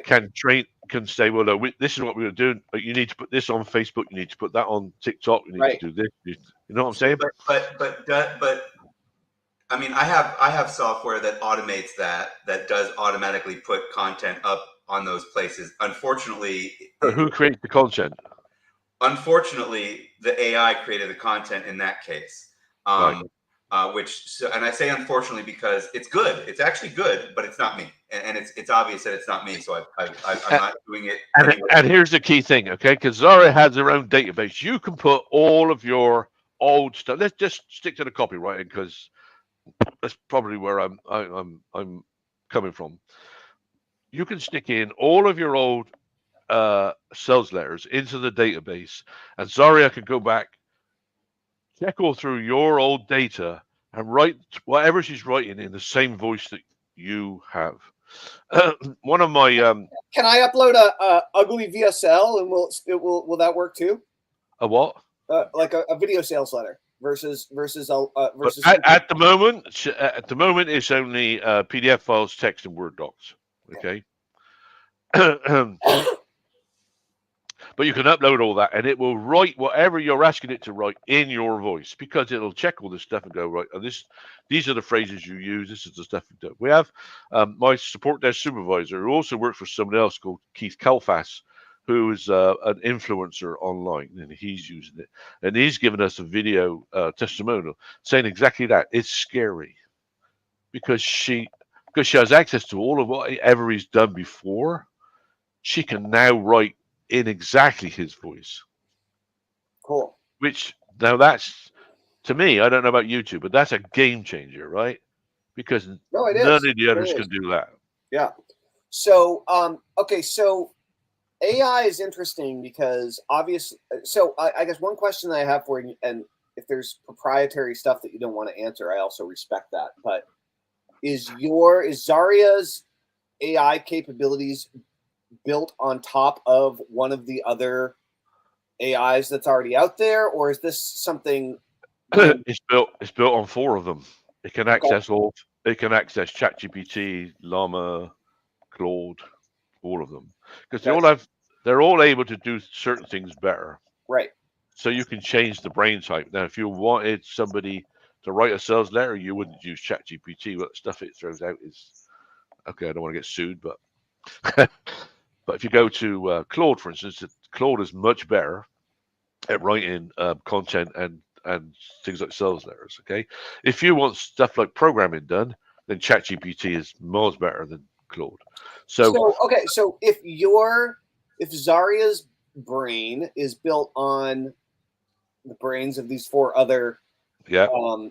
Speaker 3: can say, well, no, this is what we're doing. You need to put this on Facebook. You need to put that on TikTok. You need to do this. You know what I'm saying?
Speaker 1: But I mean, I have software that automates that does automatically put content up on those places. Unfortunately,
Speaker 3: who creates the content?
Speaker 1: Unfortunately, the AI created the content in that case. And I say unfortunately because it's good. It's actually good, but it's not me, and it's obvious that it's not me. So I'm not doing it.
Speaker 3: And here's the key thing, okay? Because Zarya has her own database. You can put all of your old stuff. Let's just stick to the copywriting because that's probably where I'm coming from. You can stick in all of your old sales letters into the database, and Zarya can go back, check all through your old data, and write whatever she's writing in the same voice that you have. One of my
Speaker 2: Can I upload a ugly VSL and will that work too?
Speaker 3: a what?
Speaker 2: Like a video sales letter versus
Speaker 3: But at the moment, it's only PDF files, text, and Word docs. Okay. But you can upload all that, and it will write whatever you're asking it to write in your voice, because it'll check all this stuff and go, right, these are the phrases you use. This is the stuff you do. We have my support desk supervisor who also works for someone else called Keith Kalfas, who is an influencer online, and he's using it, and he's given us a video testimonial saying exactly that. It's scary because she has access to all of whatever he's done before. She can now write in exactly his voice.
Speaker 2: Cool.
Speaker 3: Which now that's, to me, I don't know about you two, but that's a game changer, right? Because none of the others can do that.
Speaker 2: Yeah. So okay, so AI is interesting because obviously, so I guess one question that I have for you, and if there's proprietary stuff that you don't want to answer, I also respect that. But is Zaria's AI capabilities built on top of one of the other AIs that's already out there, or is this something?
Speaker 3: It's built on 4 of them. It can access all. It can access ChatGPT, Llama, Claude, all of them, because they're all able to do certain things better.
Speaker 2: Right.
Speaker 3: So you can change the brain type. Now, if you wanted somebody to write a sales letter, you wouldn't use ChatGPT. What stuff it throws out is, okay, I don't want to get sued, but but if you go to Claude, for instance, Claude is much better at writing content and things like sales letters. Okay, if you want stuff like programming done, then ChatGPT is miles better than Claude. So
Speaker 2: if Zaria's brain is built on the brains of these 4 other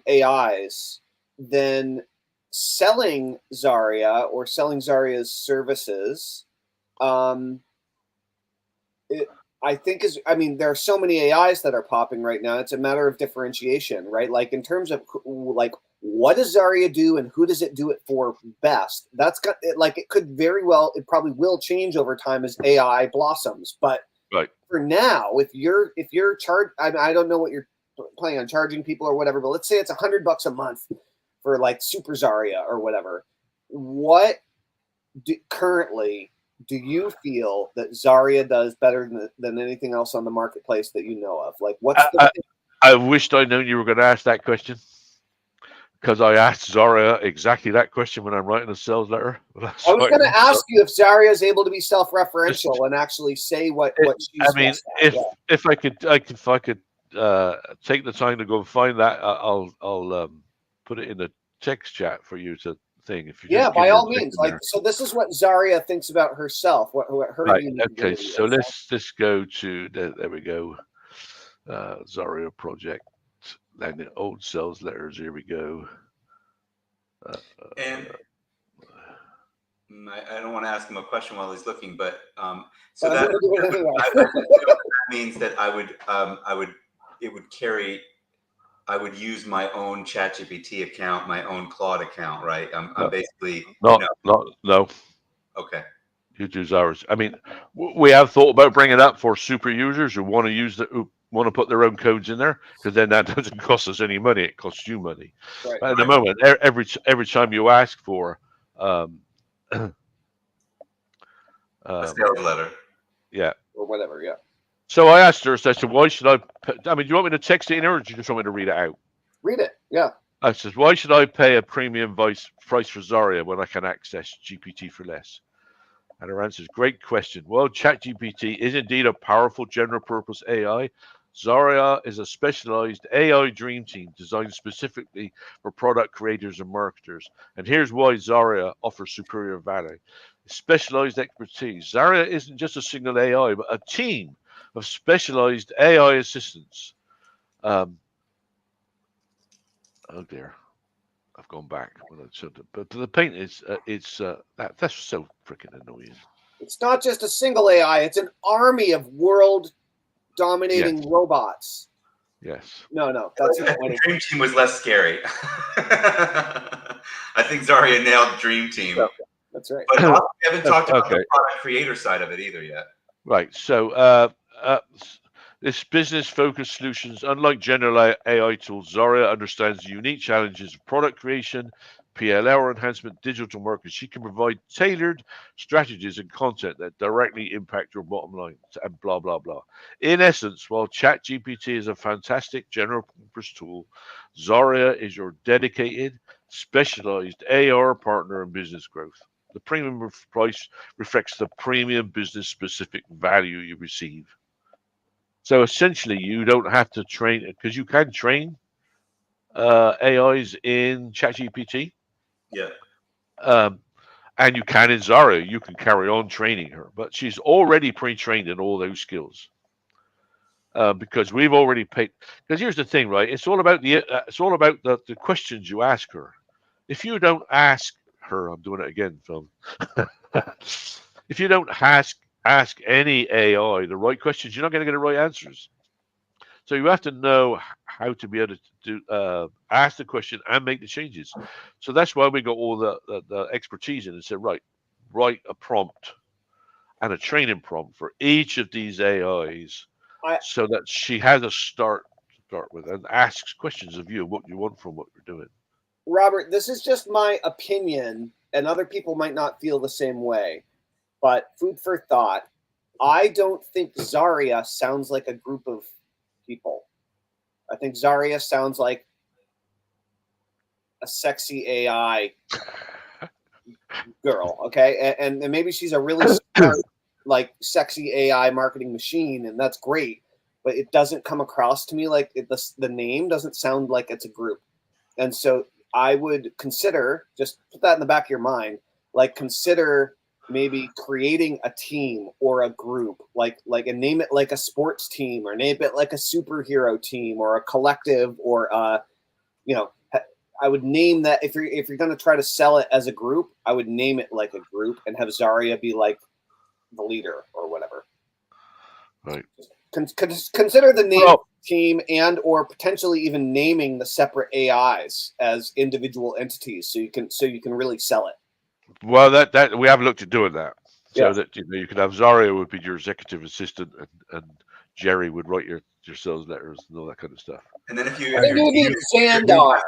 Speaker 2: AIs, then selling Zaria or selling Zaria's services, I think there are so many AIs that are popping right now. It's a matter of differentiation, right? Like in terms of like, what does Zaria do and who does it do it for best? That's got it could very well, it probably will change over time as AI blossoms. But for now, if you're I don't know what you're planning on charging people or whatever, but let's say it's $100 a month for like Super Zaria or whatever. What currently do you feel that Zaria does better than anything else on the marketplace that you know of? Like, what's
Speaker 3: I wished I'd known you were going to ask that question, because I asked Zaria exactly that question when I'm writing a sales letter.
Speaker 2: I was going to ask you if Zaria is able to be self-referential and actually say what she's.
Speaker 3: I mean, if I could take the time to go and find that, I'll put it in the text chat for you to think. If you
Speaker 2: by all means. So this is what Zaria thinks about herself. What her.
Speaker 3: Right. Okay. So let's go to there we go. Zaria project. Then the old sales letters. Here we go.
Speaker 1: And I don't want to ask him a question while he's looking, but so that means that I would use my own ChatGPT account, my own Claude account, right? I'm basically
Speaker 3: no.
Speaker 1: Okay.
Speaker 3: You do Zaria's. I mean, we have thought about bringing it up for super users who want to put their own codes in there, because then that doesn't cost us any money. It costs you money.
Speaker 2: Right.
Speaker 3: But at the moment, every time you ask for
Speaker 1: a sales letter,
Speaker 2: or whatever,
Speaker 3: So I asked her, I said, why should I do you want me to text it in, or do you just want me to read it out?
Speaker 2: Read it, yeah.
Speaker 3: I said, why should I pay a premium price for Zaria when I can access GPT for less? And her answer is, great question. Well, ChatGPT is indeed a powerful general-purpose AI. Zaria is a specialized AI dream team designed specifically for product creators and marketers. And here's why Zaria offers superior value. Specialized expertise. Zaria isn't just a single AI, but a team of specialized AI assistants. Oh dear. I've gone back. But the point is, that's so freaking annoying.
Speaker 2: It's not just a single AI; it's an army of world-dominating robots.
Speaker 3: Yes.
Speaker 2: No, that's not winning.
Speaker 1: Dream Team was less scary. I think Zarya nailed Dream Team.
Speaker 2: Okay, that's right.
Speaker 1: But also, we haven't talked about
Speaker 3: Okay.
Speaker 1: the product creator side of it either yet.
Speaker 3: Right. So this business-focused solutions, unlike general AI tools, Zarya understands the unique challenges of product creation, PLR enhancement, digital marketing. She can provide tailored strategies and content that directly impact your bottom line and blah, blah, blah. In essence, while ChatGPT is a fantastic general-purpose tool, Zarya is your dedicated, specialized AR partner in business growth. The premium price reflects the premium business-specific value you receive. So essentially, you don't have to train because you can train AIs in ChatGPT,
Speaker 1: Yeah.
Speaker 3: and you can in Zarya. You can carry on training her, but she's already pre-trained in all those skills because we've already paid. Because here's the thing, right? It's all about the questions you ask her. If you don't ask her, I'm doing it again, Phil. If you don't ask any AI the right questions, you're not going to get the right answers. So you have to know how to be able to do, ask the question and make the changes. So that's why we got all the expertise in and said, right, write a prompt and a training prompt for each of these AIs so that she has a start with and asks questions of you, what you want from what you're doing.
Speaker 2: Robert, this is just my opinion, and other people might not feel the same way, but food for thought. I don't think Zarya sounds like a group of people. I think Zarya sounds like a sexy AI girl, okay? And maybe she's a really smart, like, sexy AI marketing machine, and that's great, but it doesn't come across to me like the name doesn't sound like it's a group. And so I would consider, just put that in the back of your mind, like consider maybe creating a team or a group, and name it like a sports team, or name it like a superhero team, or a collective, or I would name that if you're going to try to sell it as a group, I would name it like a group and have Zarya be like the leader or whatever.
Speaker 3: Right.
Speaker 2: Consider the name of the team and or potentially even naming the separate AIs as individual entities so you can really sell it.
Speaker 3: Well, that we have looked at doing that. So that you could have Zarya would be your executive assistant, and Jerry would write your sales letters and all that kind of stuff.
Speaker 1: And then if
Speaker 2: Xandar.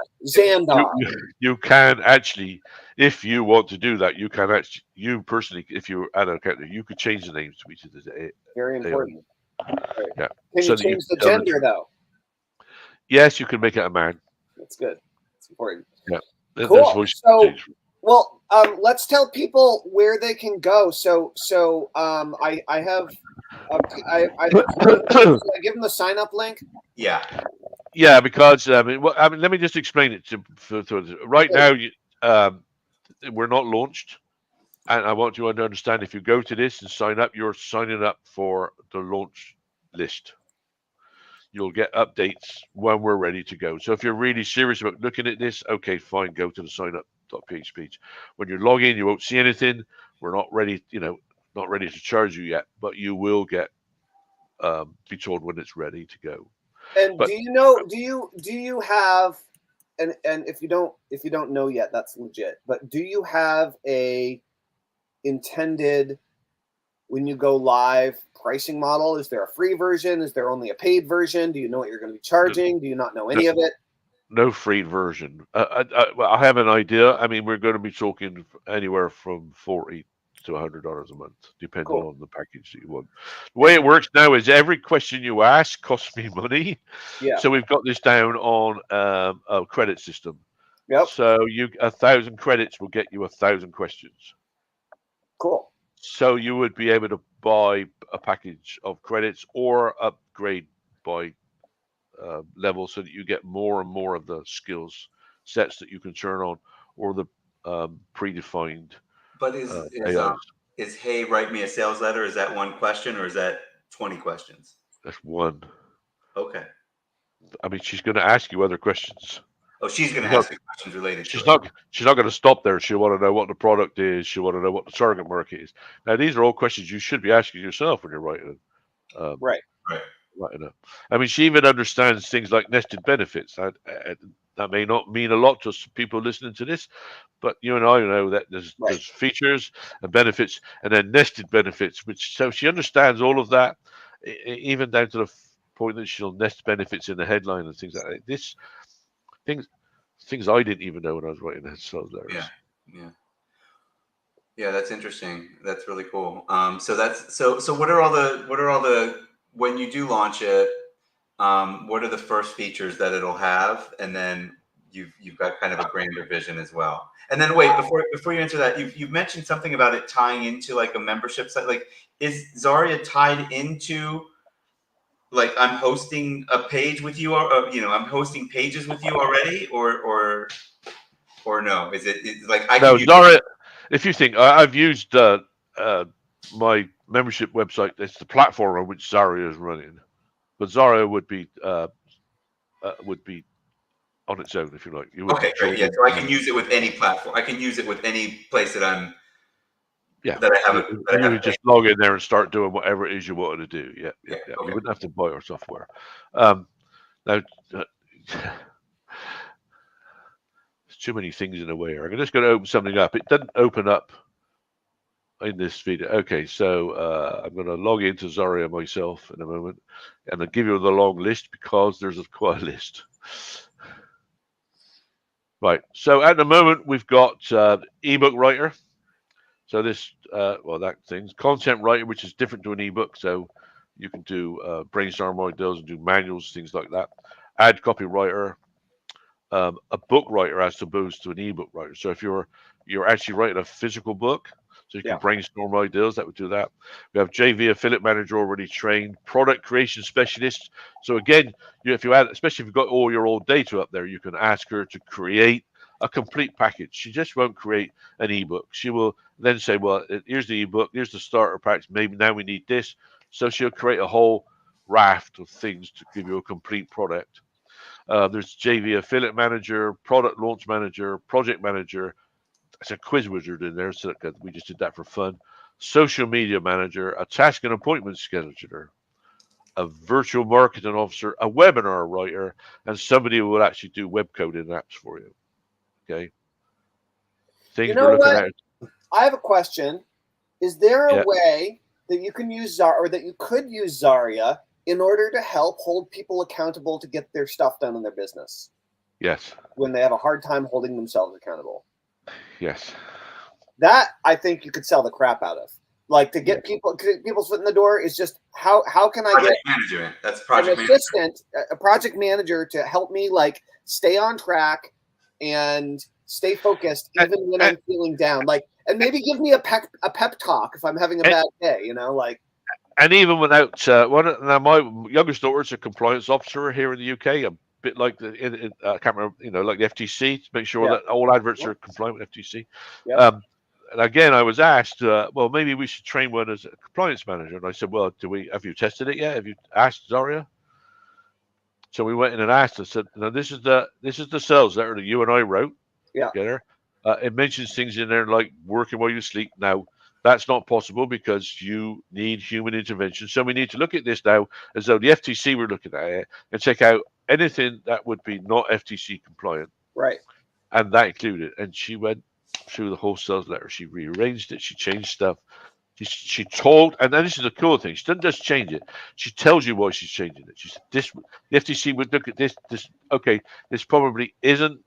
Speaker 3: You can actually, if you want to do that, you can actually, you personally, if you're an account, you could change the names to each of the
Speaker 2: very important.
Speaker 3: Right. Yeah.
Speaker 2: Can you change the gender though?
Speaker 3: Yes, you can make it a man.
Speaker 2: That's good. It's important.
Speaker 3: Yeah.
Speaker 2: Cool. So, well, let's tell people where they can go. So I have. Should I give them the sign up link?
Speaker 1: Yeah.
Speaker 3: Yeah, because let me just explain it to right now. We're not launched, and I want you to understand. If you go to this and sign up, you're signing up for the launch list. You'll get updates when we're ready to go. So if you're really serious about looking at this, okay, fine, go to the signup.php page. When you log in, you won't see anything. We're not ready, not ready to charge you yet, but you will get be told when it's ready to go.
Speaker 2: And do you have, and if you don't know yet, that's legit, but do you have a intended, when you go live, pricing model? Is there a free version? Is there only a paid version? Do you know what you're going to be charging? Do you not know any of it?
Speaker 3: No free version. I have an idea. I mean, we're going to be talking anywhere from $40 to $100 a month, depending on the package that you want. The way it works now is every question you ask costs me money.
Speaker 2: Yeah.
Speaker 3: So we've got this down on a credit system.
Speaker 2: Yep.
Speaker 3: So 1,000 credits will get you 1,000 questions.
Speaker 2: Cool.
Speaker 3: So you would be able to buy a package of credits or upgrade by level so that you get more and more of the skills sets that you can turn on, or the predefined.
Speaker 1: But is hey, write me a sales letter? Is that one question, or is that 20 questions?
Speaker 3: That's one.
Speaker 1: Okay.
Speaker 3: I mean, she's going to ask you other questions.
Speaker 1: Oh, she's going to ask you questions related to it.
Speaker 3: She's not going to stop there. She'll want to know what the product is. She'll want to know what the target market is. Now, these are all questions you should be asking yourself when you're writing.
Speaker 2: Right.
Speaker 3: Right enough. I mean, she even understands things like nested benefits. That may not mean a lot to people listening to this, but you and I know that there's features and benefits, and then nested benefits. Which so she understands all of that, even down to the point that she'll nest benefits in the headline and things like that. This things I didn't even know when I was writing the sales letters.
Speaker 1: Yeah, that's interesting. That's really cool. So what are all the when you do launch it, what are the first features that it'll have, and then you've got kind of a grander vision as well. And then wait, before you answer that, you've mentioned something about it tying into like a membership site. Like, is Zarya tied into, like, I'm hosting a page with you, or I'm hosting pages with you already, or no? Is it like I can use
Speaker 3: Zarya? If you think I've used my membership website, it's the platform on which Zarya is running, but Zarya would be on its own, if you like. You
Speaker 1: okay, great. Yeah, so I can use it with any platform. I can use it with any place that I'm.
Speaker 3: Yeah,
Speaker 1: that I have.
Speaker 3: You would just log in there and start doing whatever it is you wanted to do. Yeah.
Speaker 1: Okay.
Speaker 3: You wouldn't have to buy our software. Now, there's too many things in the way here. I'm just going to open something up. It doesn't open up in this video. Okay, so I'm going to log into Zarya myself in a moment, and I'll give you the long list because there's quite a list. Right. So at the moment we've got ebook writer. So this that thing's content writer, which is different to an ebook. So you can do brainstorm ideas and do manuals, things like that. Ad copywriter, a book writer as opposed to an ebook writer. So if you're actually writing a physical book, so you can brainstorm ideas, that would do that. We have JV affiliate manager already trained, product creation specialist. So again, if you add, especially if you've got all your old data up there, you can ask her to create a complete package. She just won't create an ebook. She will then say, well, here's the ebook, here's the starter packs. Maybe now we need this. So she'll create a whole raft of things to give you a complete product. There's JV affiliate manager, product launch manager, project manager. It's a quiz wizard in there, so we just did that for fun. Social media manager, a task and appointment scheduler, a virtual marketing officer, a webinar writer, and somebody who will actually do web coding apps for you. Okay. Things we're looking at.
Speaker 2: I have a question. Is there a way that you can use Zarya, or that you could use Zarya in order to help hold people accountable to get their stuff done in their business?
Speaker 3: Yes.
Speaker 2: When they have a hard time holding themselves accountable.
Speaker 3: Yes.
Speaker 2: That I think you could sell the crap out of. Like, to get people's foot in the door is just how can I get
Speaker 1: manager? That's project
Speaker 2: an assistant, a project manager to help me like stay on track and stay focused even when I'm feeling down. Like, and maybe give me a pep talk if I'm having a bad day. Like.
Speaker 3: And even without now, my youngest daughter's a compliance officer here in the UK. A bit like I can't remember, like the FTC, to make sure that all adverts are compliant with FTC. And again, I was asked, well, maybe we should train one as a compliance manager. And I said, well, have you tested it yet? Have you asked Zarya? So we went in and asked. I said, now this is the sales letter that you and I wrote together. It mentions things in there like working while you sleep. Now, that's not possible because you need human intervention. So we need to look at this now as though the FTC were looking at it and check out anything that would be not FTC compliant.
Speaker 2: Right.
Speaker 3: And that included. And she went through the whole sales letter. She rearranged it. She changed stuff. She told, and then this is the cool thing. She doesn't just change it. She tells you why she's changing it. She said, the FTC would look at this. This probably isn't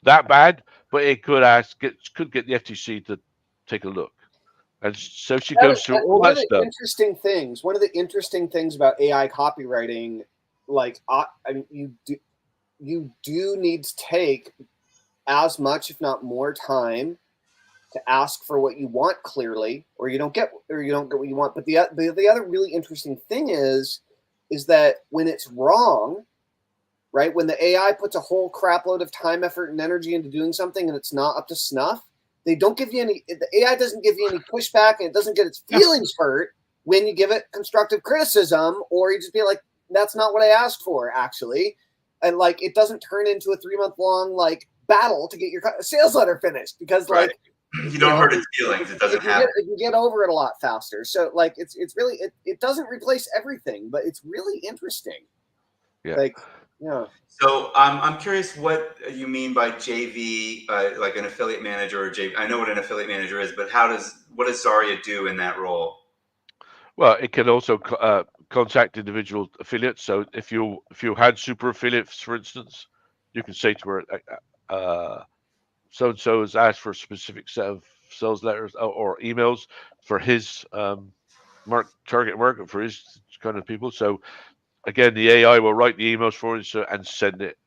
Speaker 3: that bad, but it could get the FTC to take a look. And so she goes through all that stuff.
Speaker 2: One of the interesting things about AI copywriting, like, I mean, you do need to take as much, if not more, time to ask for what you want clearly, or you don't get what you want. But the other really interesting thing is that when it's wrong, right? When the AI puts a whole crap load of time, effort, and energy into doing something and it's not up to snuff, they don't give you any. The AI doesn't give you any pushback, and it doesn't get its feelings hurt when you give it constructive criticism, or you just be like, "That's not what I asked for," actually, and like it doesn't turn into a 3-month long like battle to get your sales letter finished because like
Speaker 1: You don't hurt its feelings. It doesn't happen.
Speaker 2: You get over it a lot faster. So like it's really it doesn't replace everything, but it's really interesting.
Speaker 3: Yeah.
Speaker 2: Like yeah.
Speaker 1: So I'm curious what you mean by JV, like an affiliate manager or JV. I know what an affiliate manager is, but what does Zarya do in that role?
Speaker 3: Well, it can also contact individual affiliates. So if you had super affiliates, for instance, you can say to her, so and so has asked for a specific set of sales letters or emails for his target market, for his kind of people. So again, the AI will write the emails for him and send it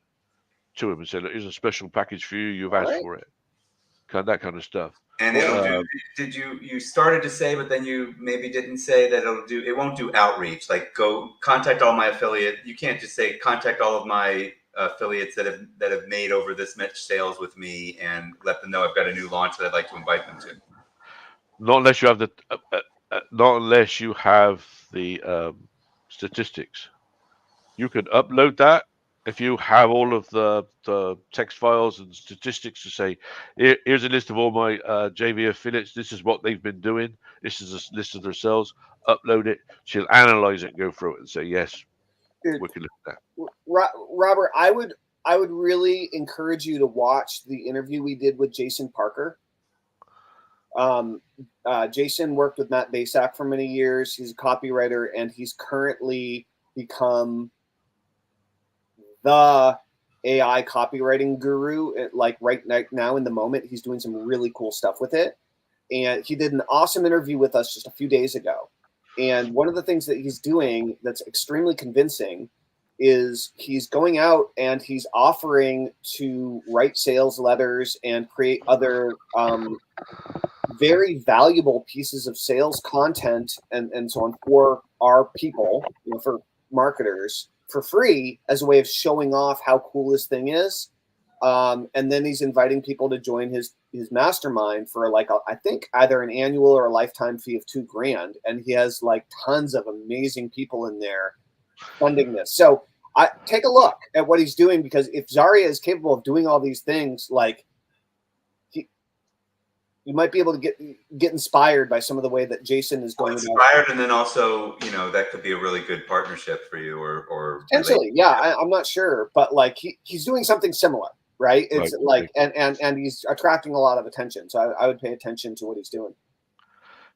Speaker 3: to him and say, look, here's a special package for you. You've asked for it. That kind of stuff.
Speaker 1: And it'll do. Did you started to say, but then you maybe didn't say that it won't do outreach. Like go contact all my affiliate. You can't just say contact all of my affiliates that have made over this much sales with me and let them know I've got a new launch that I'd like to invite them to.
Speaker 3: Not unless you have the statistics. You can upload that if you have all of the text files and statistics to say, here's a list of all my JV affiliates. This is what they've been doing. This is a list of their sales. Upload it. She'll analyze it and go through it and say, yes, we can look at that.
Speaker 2: Robert, I would really encourage you to watch the interview we did with Jason Parker. Jason worked with Matt Basak for many years. He's a copywriter, and he's currently become the AI copywriting guru. Like right now in the moment, he's doing some really cool stuff with it. And he did an awesome interview with us just a few days ago. And one of the things that he's doing that's extremely convincing is he's going out and he's offering to write sales letters and create other very valuable pieces of sales content and so on for our people, for marketers, for free as a way of showing off how cool this thing is. And then he's inviting people to join his mastermind for I think either an annual or a lifetime fee of $2,000. And he has like tons of amazing people in there funding this. So take a look at what he's doing, because if Zarya is capable of doing all these things, like you might be able to get inspired by some of the way that Jason is going.
Speaker 1: Inspired, and then also, that could be a really good partnership for you, or
Speaker 2: potentially, yeah. I'm not sure, but like he's doing something similar, right? It's right. And he's attracting a lot of attention. So I would pay attention to what he's doing.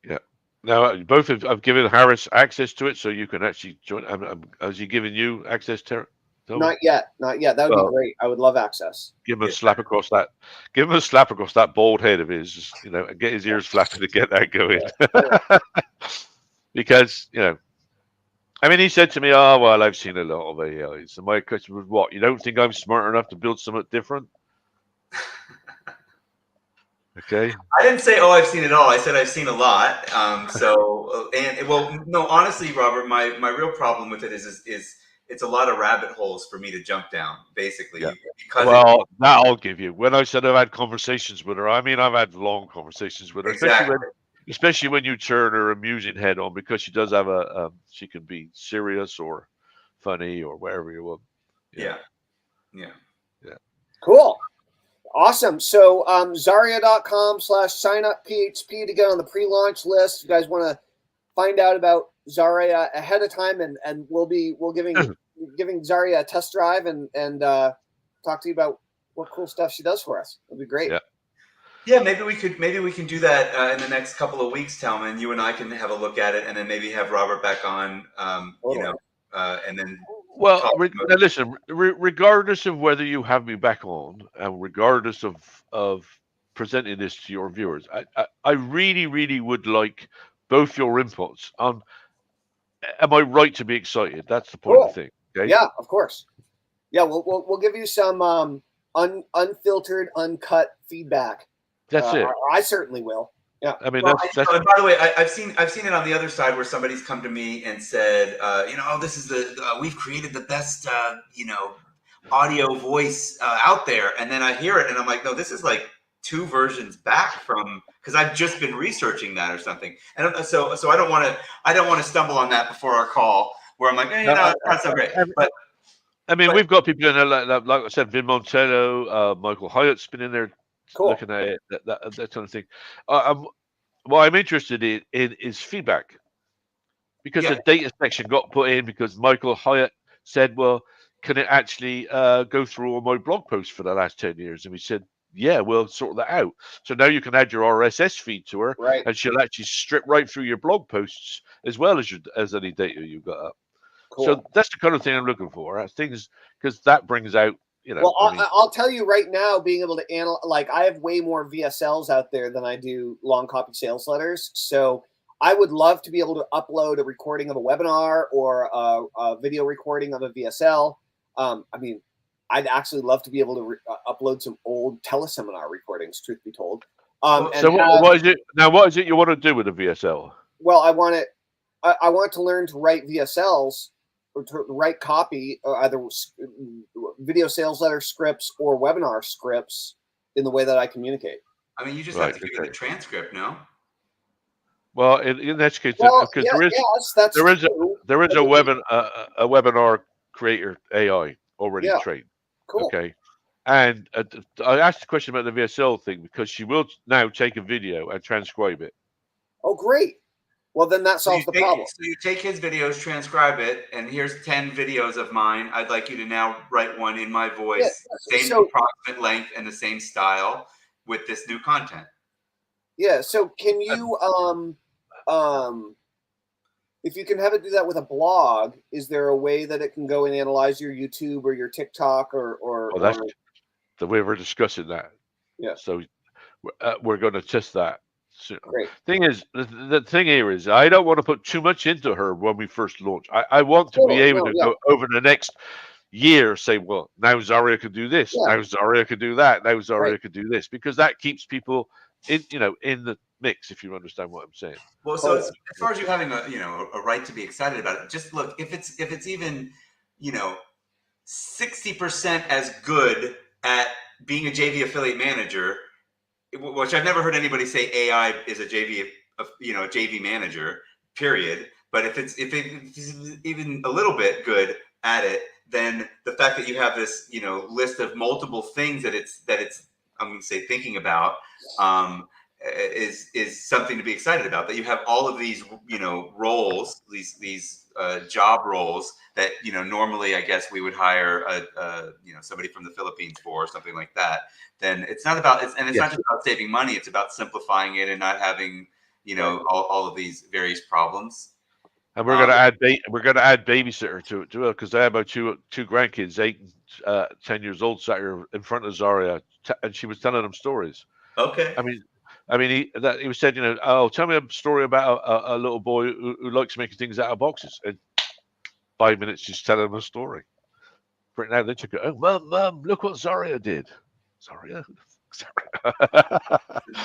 Speaker 3: Yeah. Now both I've given Harris access to it, so you can actually join. Has he given you access to it?
Speaker 2: Not yet. That would be great. I would love access.
Speaker 3: Give him a slap across that. Give him a slap across that bald head of his. And get his ears flapping to get that going. Because I mean, he said to me, "Oh well, I've seen a lot of AI." So my question was, "What? You don't think I'm smart enough to build something different?" Okay.
Speaker 1: I didn't say, "Oh, I've seen it all." I said I've seen a lot. No, honestly, Robert, my real problem with it is it's a lot of rabbit holes for me to jump down, basically.
Speaker 3: Yeah. That I'll give you. When I said I've had conversations with her, I mean I've had long conversations with her, especially when you turn her amusing head on, because she does have she can be serious or funny or wherever you want.
Speaker 1: Yeah.
Speaker 2: Cool. Awesome. So Zarya.com/signup.php to get on the pre-launch list. If you guys want to find out about Zarya ahead of time, and we'll giving Zarya a test drive and talk to you about what cool stuff she does for us. It'll be great.
Speaker 1: Yeah, maybe we can do that in the next couple of weeks, Talman. You and I can have a look at it, and then maybe have Robert back on. And then.
Speaker 3: Well, listen. Regardless of whether you have me back on, and regardless of presenting this to your viewers, I really, really would like both your inputs on. Am I right to be excited? That's the point of the thing. Okay?
Speaker 2: Yeah, of course. Yeah, we'll give you some unfiltered, uncut feedback.
Speaker 3: That's it.
Speaker 2: I certainly will. Yeah.
Speaker 3: I mean,
Speaker 1: that's by the way, I've seen it on the other side where somebody's come to me and said, this is we've created the best audio voice out there, and then I hear it and I'm like, no, this is like 2 versions back from, because I've just been researching that or something, and so I don't want to stumble on that before our call where I'm like, it's not so great. But
Speaker 3: I mean, we've got people in there like I said, Vin Montello, Michael Hyatt's been in there
Speaker 2: Cool.
Speaker 3: looking at it, that kind of thing. What I'm interested in is feedback, because
Speaker 1: Yeah.
Speaker 3: the data section got put in because Michael Hyatt said, well, can it actually go through all my blog posts for the last 10 years? And we said, yeah, we'll sort that out. So now you can add your RSS feed to her,
Speaker 2: Right.
Speaker 3: and she'll actually strip right through your blog posts as well as any data you've got up.
Speaker 2: Cool.
Speaker 3: So that's the kind of thing I'm looking for. Things, because that brings out,
Speaker 2: Well,
Speaker 3: I mean,
Speaker 2: I'll tell you right now, being able to analyze, like I have way more VSLs out there than I do long copy sales letters. So I would love to be able to upload a recording of a webinar or a video recording of a VSL. I mean, I'd actually love to be able to upload some old teleseminar recordings, truth be told.
Speaker 3: so what is it now? What is it you want to do with a VSL?
Speaker 2: Well, I want to learn to write VSLs or to write copy, either video sales letter scripts or webinar scripts in the way that I communicate.
Speaker 1: I mean, you just have to give it a transcript, no?
Speaker 3: Well, in that case,
Speaker 2: Well,
Speaker 3: because
Speaker 2: yes,
Speaker 3: there is
Speaker 2: true.
Speaker 3: a webinar creator AI already
Speaker 2: Yeah.
Speaker 3: trained.
Speaker 2: Cool.
Speaker 3: Okay, and I asked the question about the VSL thing because she will now take a video and transcribe it.
Speaker 2: Oh, great. Well, then that solves the problem.
Speaker 1: So you take his videos, transcribe it, and here's 10 videos of mine. I'd like you to now write one in my voice, same approximate length and the same style with this new content.
Speaker 2: Yeah. So can you, if you can have it do that with a blog, is there a way that it can go and analyze your YouTube or your TikTok or
Speaker 3: Well, that's the way we're discussing that.
Speaker 2: Yeah.
Speaker 3: So we're going to test that. So,
Speaker 2: great.
Speaker 3: Thing is, the thing here is, I don't want to put too much into her when we first launch. I want to be able to go over the next year, say, well, now Zaria could do this, now Zaria could do that, now Zaria could do this, because that keeps people in the mix, if you understand what I'm saying.
Speaker 1: Well, so as far as you having a right to be excited about it, just look, if it's even 60% as good at being a JV affiliate manager, which I've never heard anybody say AI is a JV, a JV manager, period. But if it's even a little bit good at it, then the fact that you have this, list of multiple things that it's I'm going to say thinking about, is something to be excited about. That you have all of these, roles, these job roles that normally I guess we would hire somebody from the Philippines for or something like that. Then it's not about it's not just about saving money. It's about simplifying it and not having all of these various problems.
Speaker 3: And we're going to add babysitter to it because I have about two grandkids, 8 and 10 years old, sat here in front of Zaria, and she was telling them stories.
Speaker 1: Okay.
Speaker 3: I mean, he said, oh, tell me a story about a little boy who likes making things out of boxes. And 5 minutes, she's telling them a story. Right now, they took it. Oh, mum, look what Zaria did. Zaria.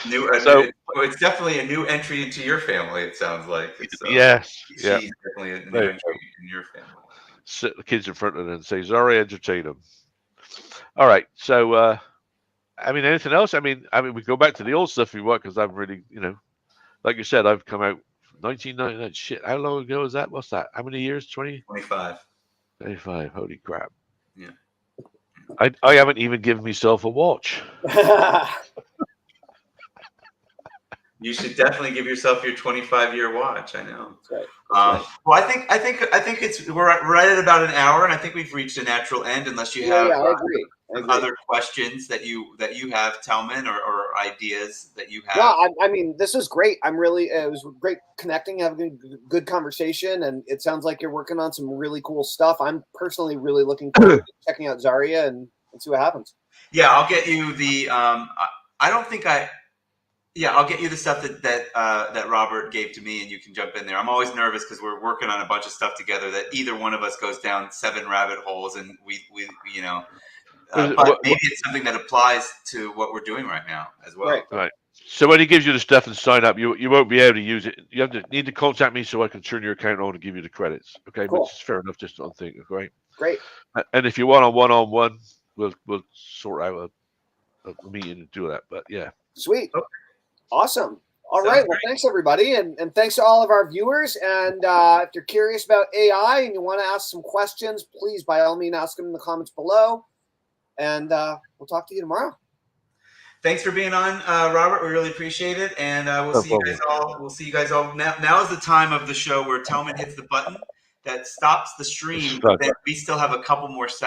Speaker 1: It's definitely a new entry into your family. It sounds like.
Speaker 3: Yes.
Speaker 1: She's definitely a new entry in your family.
Speaker 3: Sit the kids in front of them and say, Zaria, entertain them. All right. So, anything else? We go back to the old stuff if you want, because I've really, like you said, I've come out 1999. Shit, how long ago was that? What's that? How many years?
Speaker 1: 25.
Speaker 3: 25. Holy crap.
Speaker 1: Yeah.
Speaker 3: I haven't even given myself a watch.
Speaker 1: You should definitely give yourself your 25-year watch. I know.
Speaker 2: That's right.
Speaker 1: Well, I think we're right at about an hour, and I think we've reached a natural end. Unless you have
Speaker 2: I agree.
Speaker 1: other questions that you have, Telman, or ideas that you have.
Speaker 2: No, this was great. It was great connecting, having a good conversation, and it sounds like you're working on some really cool stuff. I'm personally really looking forward to checking out Zaria and see what happens.
Speaker 1: Yeah, I'll get you the. I'll get you the stuff that Robert gave to me, and you can jump in there. I'm always nervous because we're working on a bunch of stuff together that either one of us goes down 7 rabbit holes, and we but maybe it's something that applies to what we're doing right now as well.
Speaker 3: Right. So when he gives you the stuff and sign up, you won't be able to use it. You need to contact me so I can turn your account on and give you the credits. Okay,
Speaker 2: cool.
Speaker 3: Which is fair enough. Just on thinking, right?
Speaker 2: Great.
Speaker 3: And if you want a one-on-one, we'll sort out a meeting and do that. But yeah.
Speaker 2: Sweet. Okay. Awesome. All right. Well, thanks everybody, and thanks to all of our viewers. And if you're curious about AI and you want to ask some questions, please by all means ask them in the comments below. And we'll talk to you tomorrow.
Speaker 1: thanks for being on, Robert. We really appreciate it, and we'll see you guys all. We'll see you guys all. Now is the time of the show where Telman hits the button that stops the stream, but then we still have a couple more seconds.